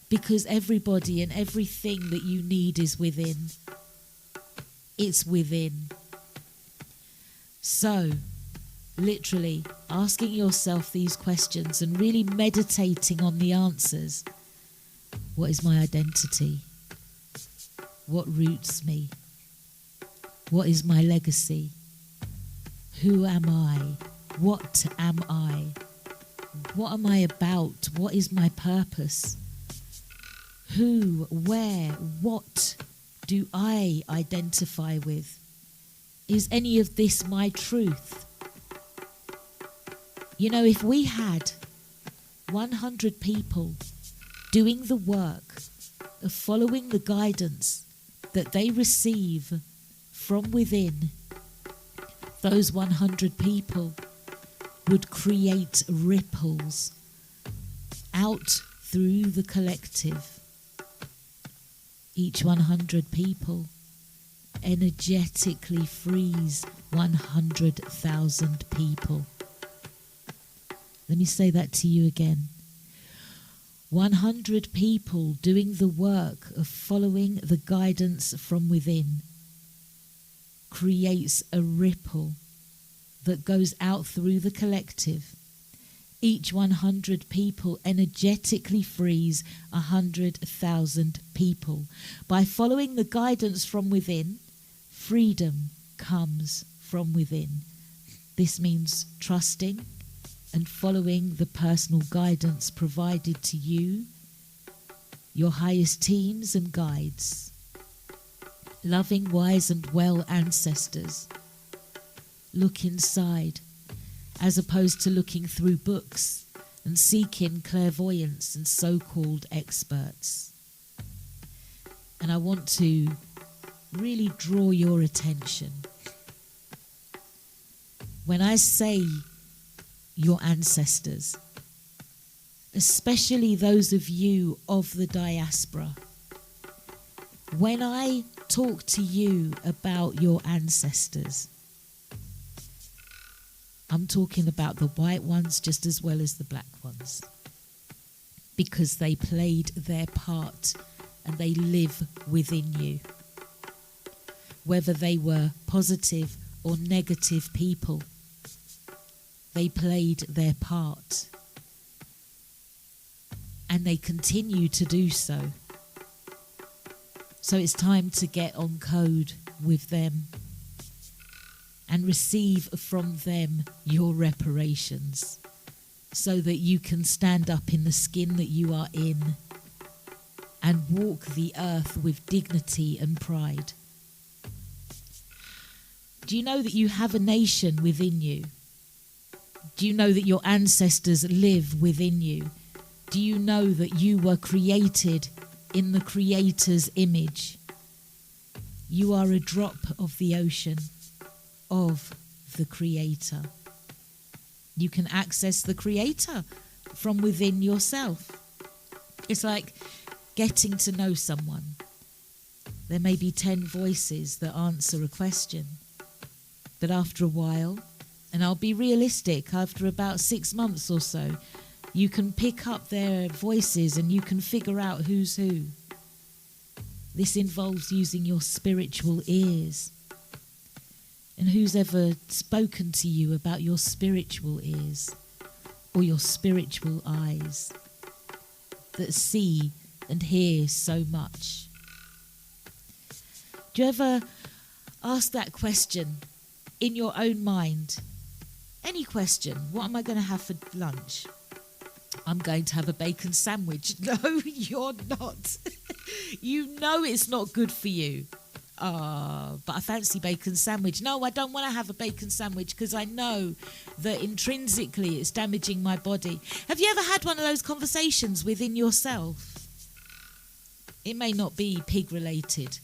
Because everybody and everything that you need is within. It's within. So, literally asking yourself these questions and really meditating on the answers. What is my identity? What roots me? What is my legacy? Who am I? What am I? What am I about? What is my purpose? Who, where, what do I identify with? Is any of this my truth? You know, if we had 100 people doing the work of following the guidance that they receive from within, those 100 people would create ripples out through the collective. Each 100 people energetically frees 100,000 people. Let me say that to you again. 100 people doing the work of following the guidance from within creates a ripple that goes out through the collective. Each 100 people energetically frees 100,000 people. By following the guidance from within, freedom comes from within. This means trusting and following the personal guidance provided to you, your highest teams and guides, loving, wise and well ancestors. Look inside, as opposed to looking through books and seeking clairvoyance and so-called experts. And I want to really draw your attention. When I say your ancestors, especially those of you of the diaspora, when I talk to you about your ancestors, I'm talking about the white ones just as well as the black ones, because they played their part and they live within you. Whether they were positive or negative people, they played their part and they continue to do so. So it's time to get on code with them and receive from them your reparations, so that you can stand up in the skin that you are in and walk the earth with dignity and pride. Do you know that you have a nation within you? Do you know that your ancestors live within you? Do you know that you were created in the Creator's image? You are a drop of the ocean of the Creator. You can access the Creator from within yourself. It's like getting to know someone. There may be 10 voices that answer a question, but after a while, and I'll be realistic, after about 6 months or so, you can pick up their voices and you can figure out who's who. This involves using your spiritual ears. And who's ever spoken to you about your spiritual ears or your spiritual eyes that see and hear so much? Do you ever ask that question in your own mind? Any question. What am I going to have for lunch? I'm going to have a bacon sandwich. No, you're not. You know it's not good for you. But I fancy bacon sandwich. No, I don't want to have a bacon sandwich because I know that intrinsically it's damaging my body. Have you ever had one of those conversations within yourself? It may not be pig related.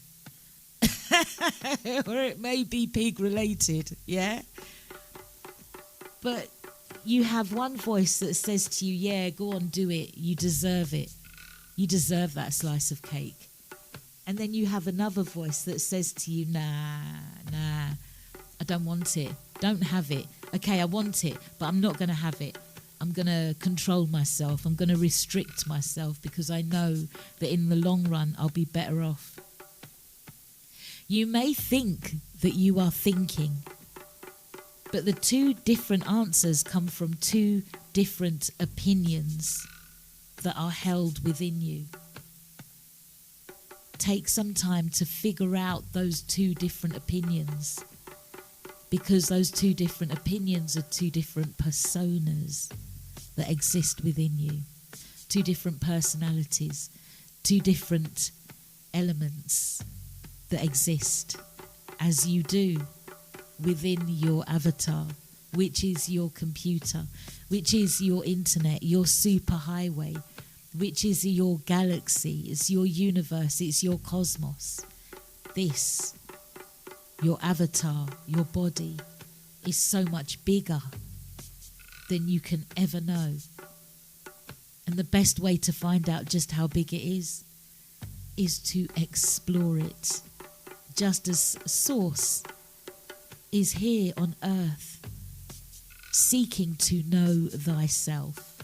Or it may be pig related, yeah? But you have one voice that says to you, yeah, go on, do it. You deserve it. You deserve that slice of cake. And then you have another voice that says to you, nah, I don't want it. Don't have it. Okay, I want it, but I'm not going to have it. I'm going to control myself. I'm going to restrict myself because I know that in the long run, I'll be better off. You may think that you are thinking, but the two different answers come from two different opinions that are held within you. Take some time to figure out those two different opinions, because those two different opinions are two different personas that exist within you, two different personalities, two different elements that exist as you do within your avatar, which is your computer, which is your internet, your superhighway, which is your galaxy, it's your universe, it's your cosmos. This, your avatar, your body, is so much bigger than you can ever know. And the best way to find out just how big it is to explore it. Just as Source is here on earth, seeking to know thyself.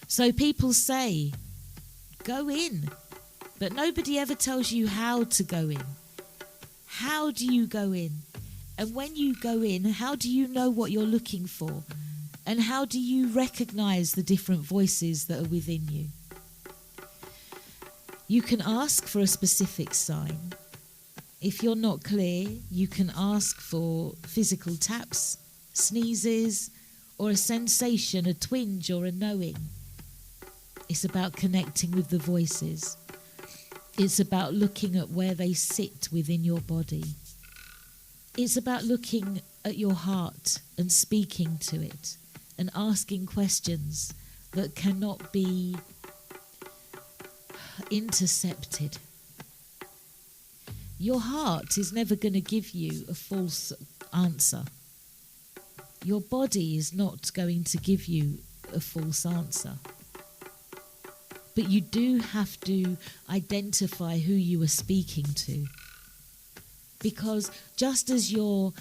So people say, go in, but nobody ever tells you how to go in. How do you go in? And when you go in, how do you know what you're looking for? And how do you recognize the different voices that are within you? You can ask for a specific sign. If you're not clear, you can ask for physical taps, sneezes, or a sensation, a twinge, or a knowing. It's about connecting with the voices. It's about looking at where they sit within your body. It's about looking at your heart and speaking to it and asking questions that cannot be intercepted. Your heart is never going to give you a false answer. Your body is not going to give you a false answer. But you do have to identify who you are speaking to. Because just as your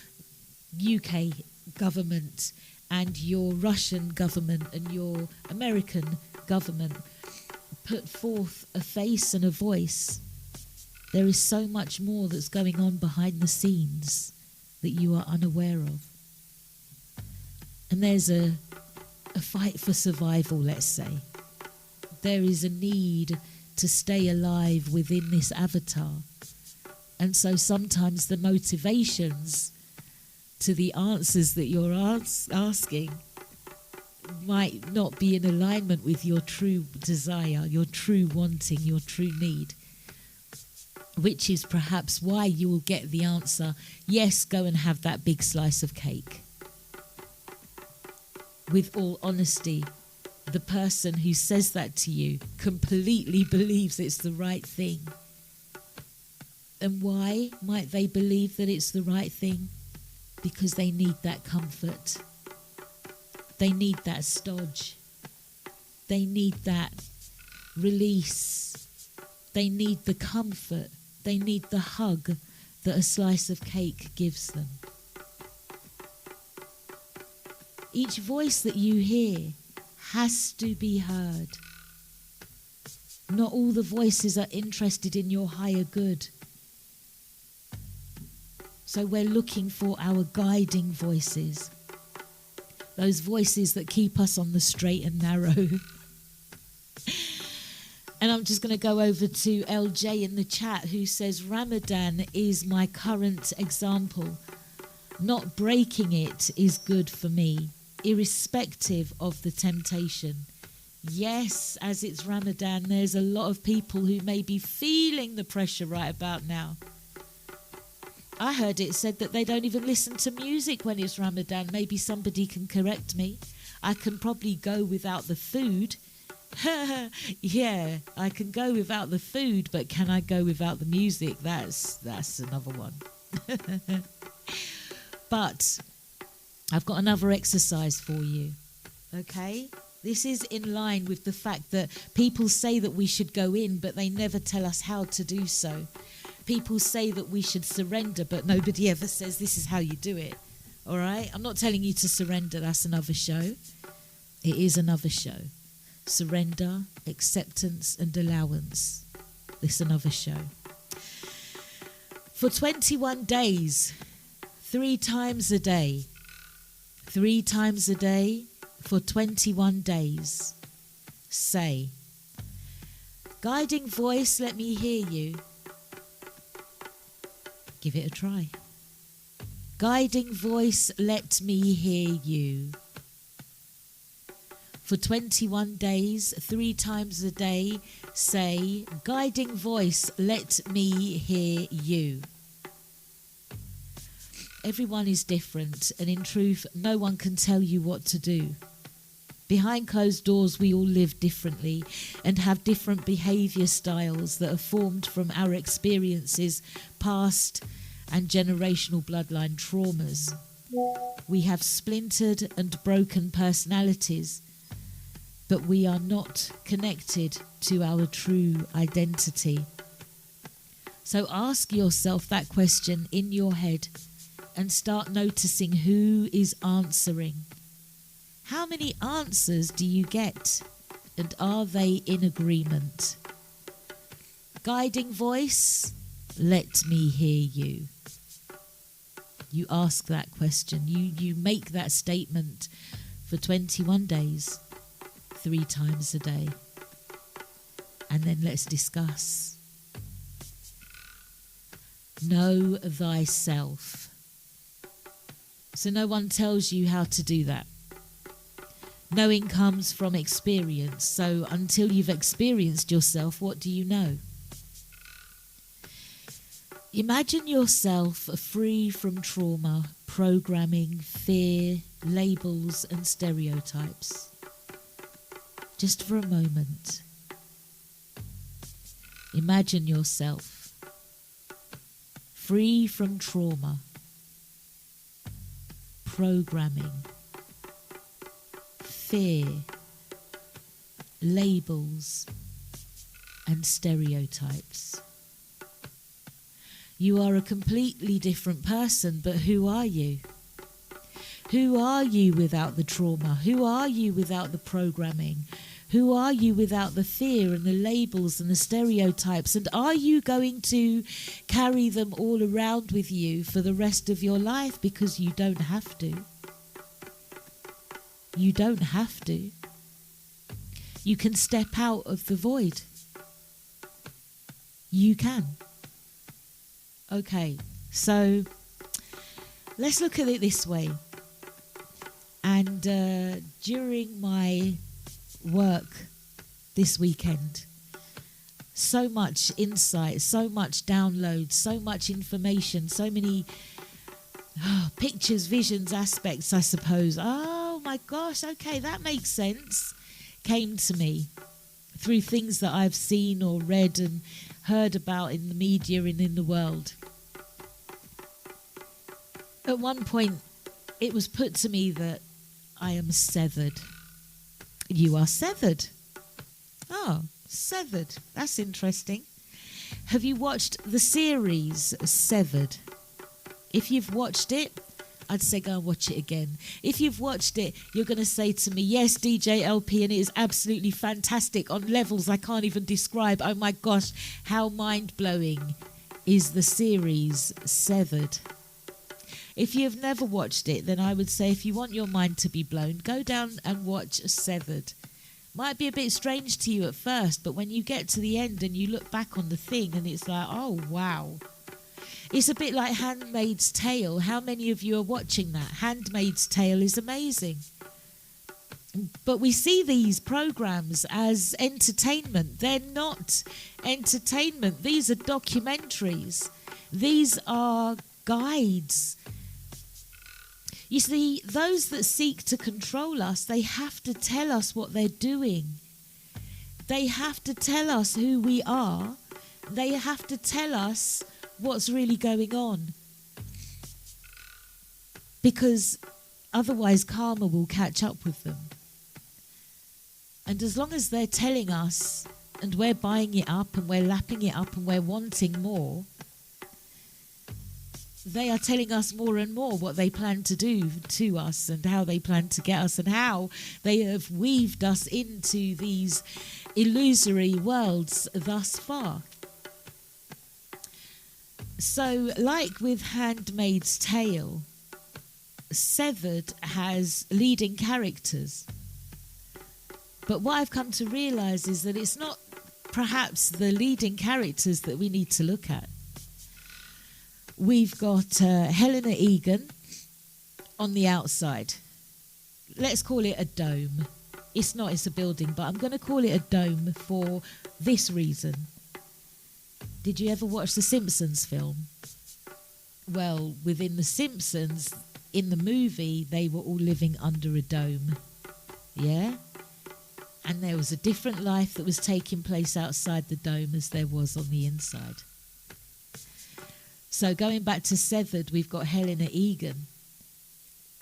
UK government and your Russian government and your American government put forth a face and a voice, there is so much more that's going on behind the scenes that you are unaware of. And there's a fight for survival, let's say. There is a need to stay alive within this avatar. And so sometimes the motivations to the answers that you're asking might not be in alignment with your true desire, your true wanting, your true need. Which is perhaps why you will get the answer, yes, go and have that big slice of cake. With all honesty, the person who says that to you completely believes it's the right thing. And why might they believe that it's the right thing? Because they need that comfort. They need that stodge. They need that release. They need the comfort. They need the hug that a slice of cake gives them. Each voice that you hear has to be heard. Not all the voices are interested in your higher good. So we're looking for our guiding voices. Those voices that keep us on the straight and narrow. And I'm just going to go over to LJ in the chat who says, Ramadan is my current example. Not breaking it is good for me, irrespective of the temptation. Yes, as it's Ramadan, there's a lot of people who may be feeling the pressure right about now. I heard it said that they don't even listen to music when it's Ramadan. Maybe somebody can correct me. I can probably go without the food. Yeah, I can go without the food, but can I go without the music? That's another one. But I've got another exercise for you, okay? This is in line with the fact that people say that we should go in, but they never tell us how to do so. People say that we should surrender, but nobody ever says this is how you do it, all right? I'm not telling you to surrender. That's another show. It is another show. Surrender, acceptance, and allowance. This is another show. For 21 days, 3 times a day, 3 times a day, for 21 days, say, guiding voice, let me hear you. Give it a try. Guiding voice, let me hear you. For 21 days, 3 times a day, say, guiding voice, let me hear you. Everyone is different, and in truth, no one can tell you what to do. Behind closed doors, we all live differently and have different behaviour styles that are formed from our experiences, past and generational bloodline traumas. We have splintered and broken personalities, but we are not connected to our true identity. So ask yourself that question in your head and start noticing who is answering. How many answers do you get, and are they in agreement? Guiding voice, let me hear you. You ask that question, you make that statement for 21 days, 3 times a day. And then let's discuss. Know thyself. So no one tells you how to do that. Knowing comes from experience. So until you've experienced yourself, what do you know? Imagine yourself free from trauma, programming, fear, labels and stereotypes. Just for a moment. Imagine yourself free from trauma, programming, fear, labels and stereotypes. You are a completely different person, but who are you? Who are you without the trauma? Who are you without the programming? Who are you without the fear and the labels and the stereotypes? And are you going to carry them all around with you for the rest of your life? Because you don't have to. You don't have to. You can step out of the void. You can. Okay, so let's look at it this way. And during my work this weekend, so much insight, so much download, so much information, so many pictures, visions, aspects, I suppose. Oh my gosh, okay, that makes sense. Came to me through things that I've seen or read and heard about in the media and in the world. At one point, it was put to me that I am severed. You are severed. Oh, severed. That's interesting. Have you watched the series Severed? If you've watched it, I'd say go and watch it again. If you've watched it, you're going to say to me, yes, DJ LP, and it is absolutely fantastic on levels I can't even describe. Oh my gosh, how mind-blowing is the series Severed. If you've never watched it, then I would say if you want your mind to be blown, go down and watch Severed. Might be a bit strange to you at first, but when you get to the end and you look back on the thing and it's like, oh, wow. It's a bit like Handmaid's Tale. How many of you are watching that? Handmaid's Tale is amazing. But we see these programs as entertainment. They're not entertainment. These are documentaries. These are guides. You see, those that seek to control us, they have to tell us what they're doing. They have to tell us who we are. They have to tell us what's really going on. Because otherwise karma will catch up with them. And as long as they're telling us and we're buying it up and we're lapping it up and we're wanting more, they are telling us more and more what they plan to do to us and how they plan to get us and how they have weaved us into these illusory worlds thus far. So, like with Handmaid's Tale, Severed has leading characters. But what I've come to realise is that it's not perhaps the leading characters that we need to look at. we've got Helena Egan on the outside. Let's call it a dome. It's not, it's a building, but I'm going to call it a dome for this reason. Did you ever watch the Simpsons film? Well, within the Simpsons, in the movie, they were all living under a dome. Yeah? And there was a different life that was taking place outside the dome as there was on the inside. So going back to Severed, we've got Helena Egan.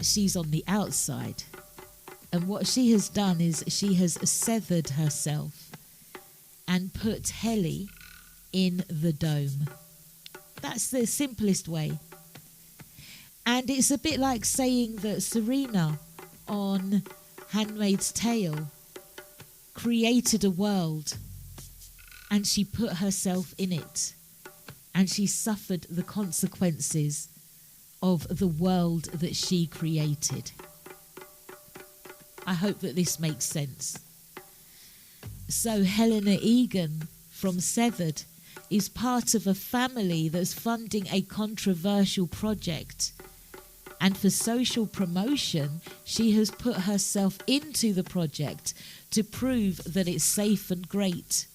She's on the outside. And what she has done is she has severed herself and put Helly in the dome. That's the simplest way. And it's a bit like saying that Serena on Handmaid's Tale created a world and she put herself in it and she suffered the consequences of the world that she created. I hope that this makes sense. So Helena Egan from Severed is part of a family that's funding a controversial project. And for social promotion, she has put herself into the project to prove that it's safe and great.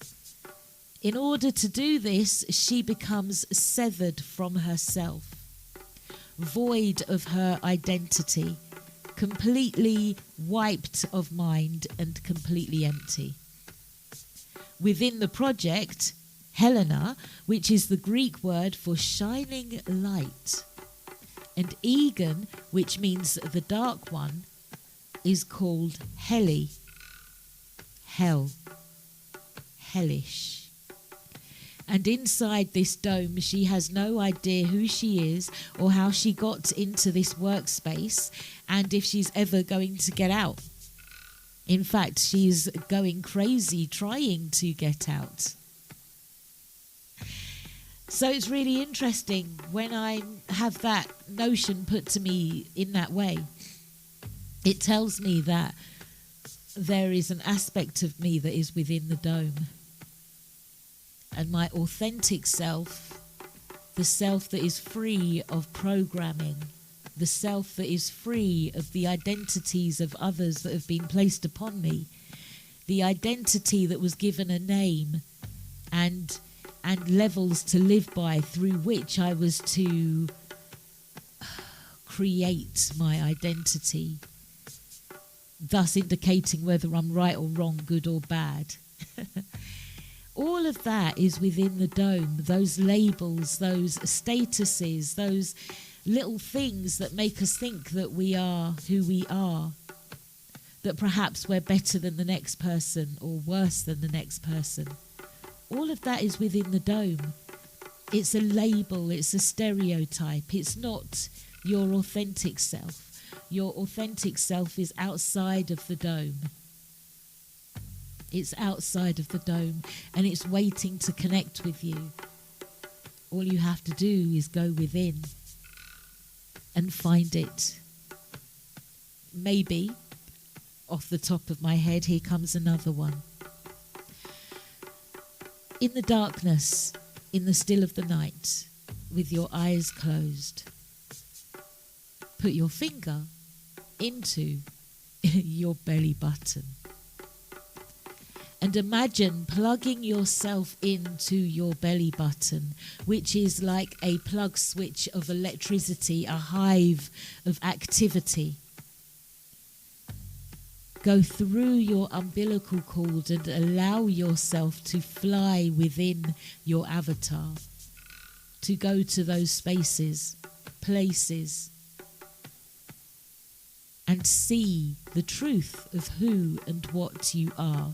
In order to do this, she becomes severed from herself, void of her identity, completely wiped of mind and completely empty. Within the project, Helena, which is the Greek word for shining light, and Egan, which means the dark one, is called Helly, hell, hellish. And inside this dome, she has no idea who she is or how she got into this workspace and if she's ever going to get out. In fact, she's going crazy trying to get out. So it's really interesting when I have that notion put to me in that way. It tells me that there is an aspect of me that is within the dome. And my authentic self, the self that is free of programming, the self that is free of the identities of others that have been placed upon me, the identity that was given a name and levels to live by through which I was to create my identity, thus indicating whether I'm right or wrong, good or bad. All of that is within the dome, those labels, those statuses, those little things that make us think that we are who we are, that perhaps we're better than the next person or worse than the next person. All of that is within the dome. It's a label, it's a stereotype, it's not your authentic self. Your authentic self is outside of the dome. It's outside of the dome and it's waiting to connect with you. All you have to do is go within and find it. Maybe, off the top of my head, here comes another one. In the darkness, in the still of the night, with your eyes closed, put your finger into your belly button. And imagine plugging yourself into your belly button, which is like a plug switch of electricity, a hive of activity. Go through your umbilical cord and allow yourself to fly within your avatar, to go to those spaces, places, and see the truth of who and what you are.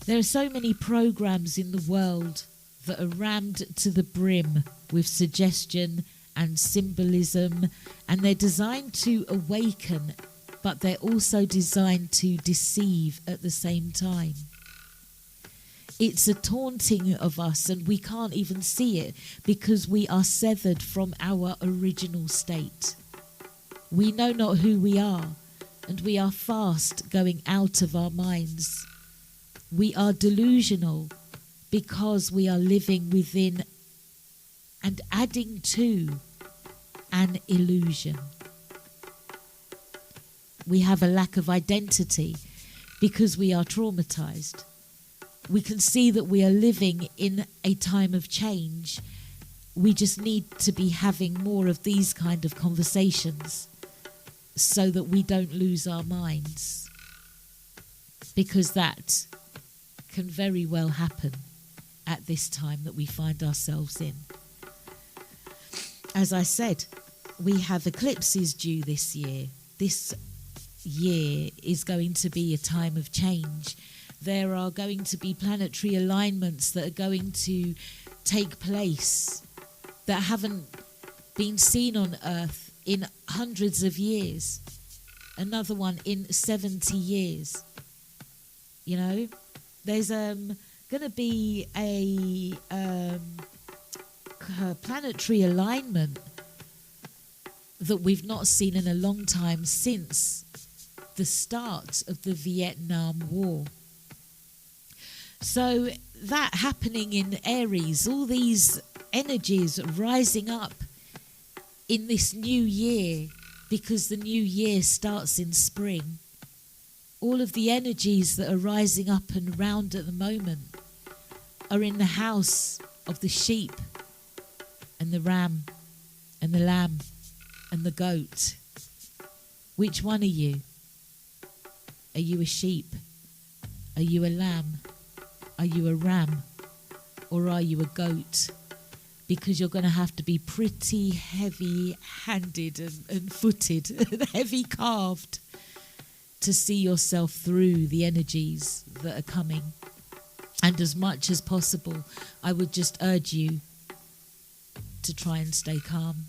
There are so many programs in the world that are rammed to the brim with suggestion and symbolism, and they're designed to awaken, but they're also designed to deceive at the same time. It's a taunting of us, and we can't even see it because we are severed from our original state. We know not who we are, and we are fast going out of our minds. We are delusional because we are living within and adding to an illusion. We have a lack of identity because we are traumatized. We can see that we are living in a time of change. We just need to be having more of these kind of conversations so that we don't lose our minds, because that can very well happen at this time that we find ourselves in. As I said, we have eclipses due this year. This year is going to be a time of change. There are going to be planetary alignments that are going to take place that haven't been seen on Earth in hundreds of years. Another one in 70 years. You know, there's going to be a planetary alignment that we've not seen in a long time since the start of the Vietnam War. So that happening in Aries, all these energies rising up in this new year, because the new year starts in spring. All of the energies that are rising up and round at the moment are in the house of the sheep and the ram and the lamb and the goat. Which one are you? Are you a sheep? Are you a lamb? Are you a ram? Or are you a goat? Because you're going to have to be pretty heavy-handed and footed and heavy-calved to see yourself through the energies that are coming. And as much as possible, I would just urge you to try and stay calm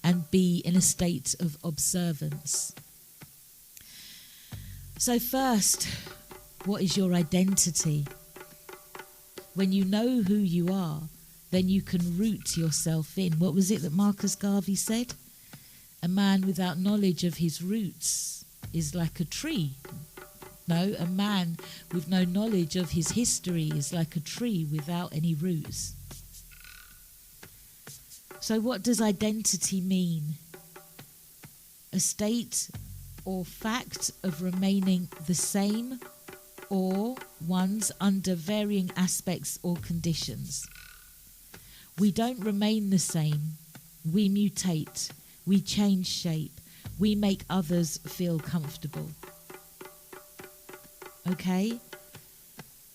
and be in a state of observance. So first, what is your identity? When you know who you are, then you can root yourself in. What was it that Marcus Garvey said? A man without knowledge of his roots is like a tree. No, a man with no knowledge of his history is like a tree without any roots. So what does identity mean? A state or fact of remaining the same, or one's under varying aspects or conditions. We don't remain the same. We mutate. We change shape. We make others feel comfortable. Okay?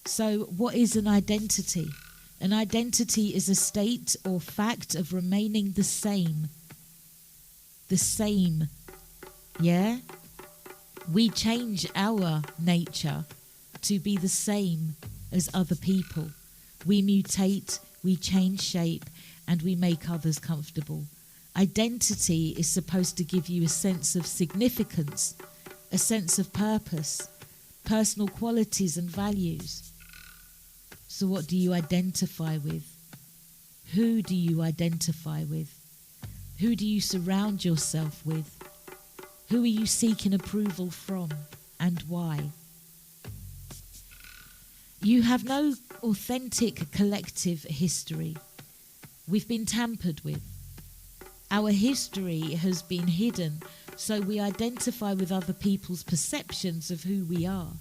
So what is an identity? An identity is a state or fact of remaining the same. The same. Yeah? We change our nature to be the same as other people. We mutate, we change shape, and we make others comfortable. Identity is supposed to give you a sense of significance, a sense of purpose, personal qualities and values. So what do you identify with? Who do you identify with? Who do you surround yourself with? Who are you seeking approval from, and why? You have no authentic collective history. We've been tampered with. Our history has been hidden, so we identify with other people's perceptions of who we are.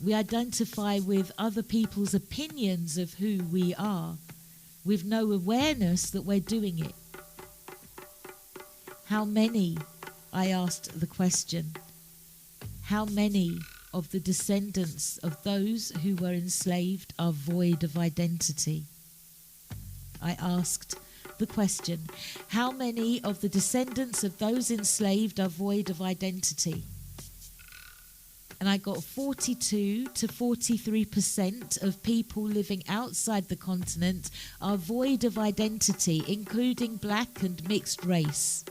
We identify with other people's opinions of who we are, with no awareness that we're doing it. How many, I asked the question, how many of the descendants of those who were enslaved are void of identity? I asked the question, how many of the descendants of those enslaved are void of identity? And I got 42 to 43% of people living outside the continent are void of identity, including black and mixed race.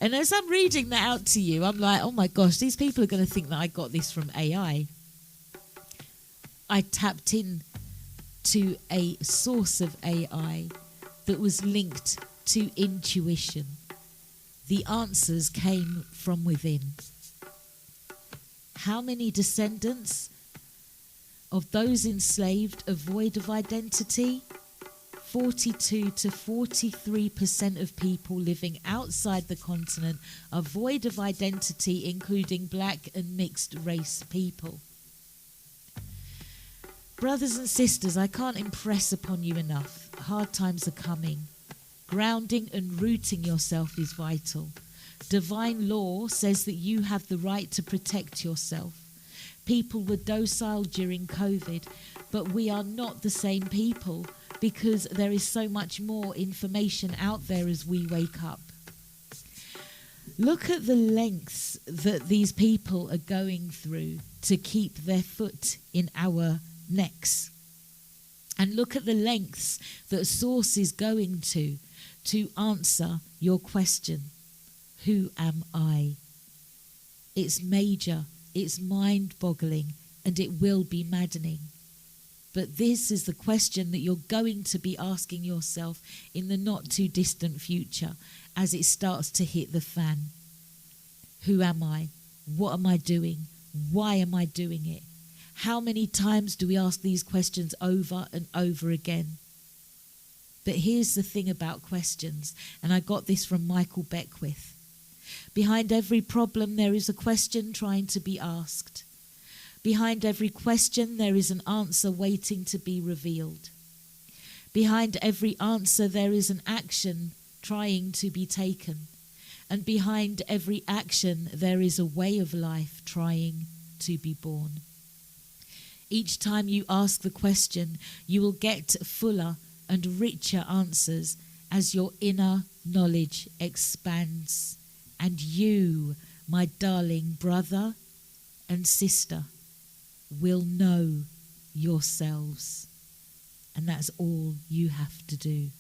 And as I'm reading that out to you, I'm like, oh my gosh, these people are going to think that I got this from AI. I tapped in to a source of AI that was linked to intuition. The answers came from within. How many descendants Of those enslaved, void of identity, 42 to 43% of people living outside the continent are void of identity, including black and mixed race people. Brothers and sisters, I can't impress upon you enough. Hard times are coming. Grounding and rooting yourself is vital. Divine law says that you have the right to protect yourself. People were docile during COVID, but we are not the same people because there is so much more information out there as we wake up. Look at the lengths that these people are going through to keep their foot in our necks. And look at the lengths that Source is going to answer your question. Who am I? It's major, it's mind-boggling, and it will be maddening. But this is the question that you're going to be asking yourself in the not-too-distant future as it starts to hit the fan. Who am I? What am I doing? Why am I doing it? How many times do we ask these questions over and over again? But here's the thing about questions, and I got this from Michael Beckwith. Behind every problem there is a question trying to be asked. Behind every question there is an answer waiting to be revealed. Behind every answer there is an action trying to be taken. And behind every action there is a way of life trying to be born. Each time you ask the question, you will get fuller and richer answers as your inner knowledge expands. And you, my darling brother and sister, will know yourselves. And that's all you have to do.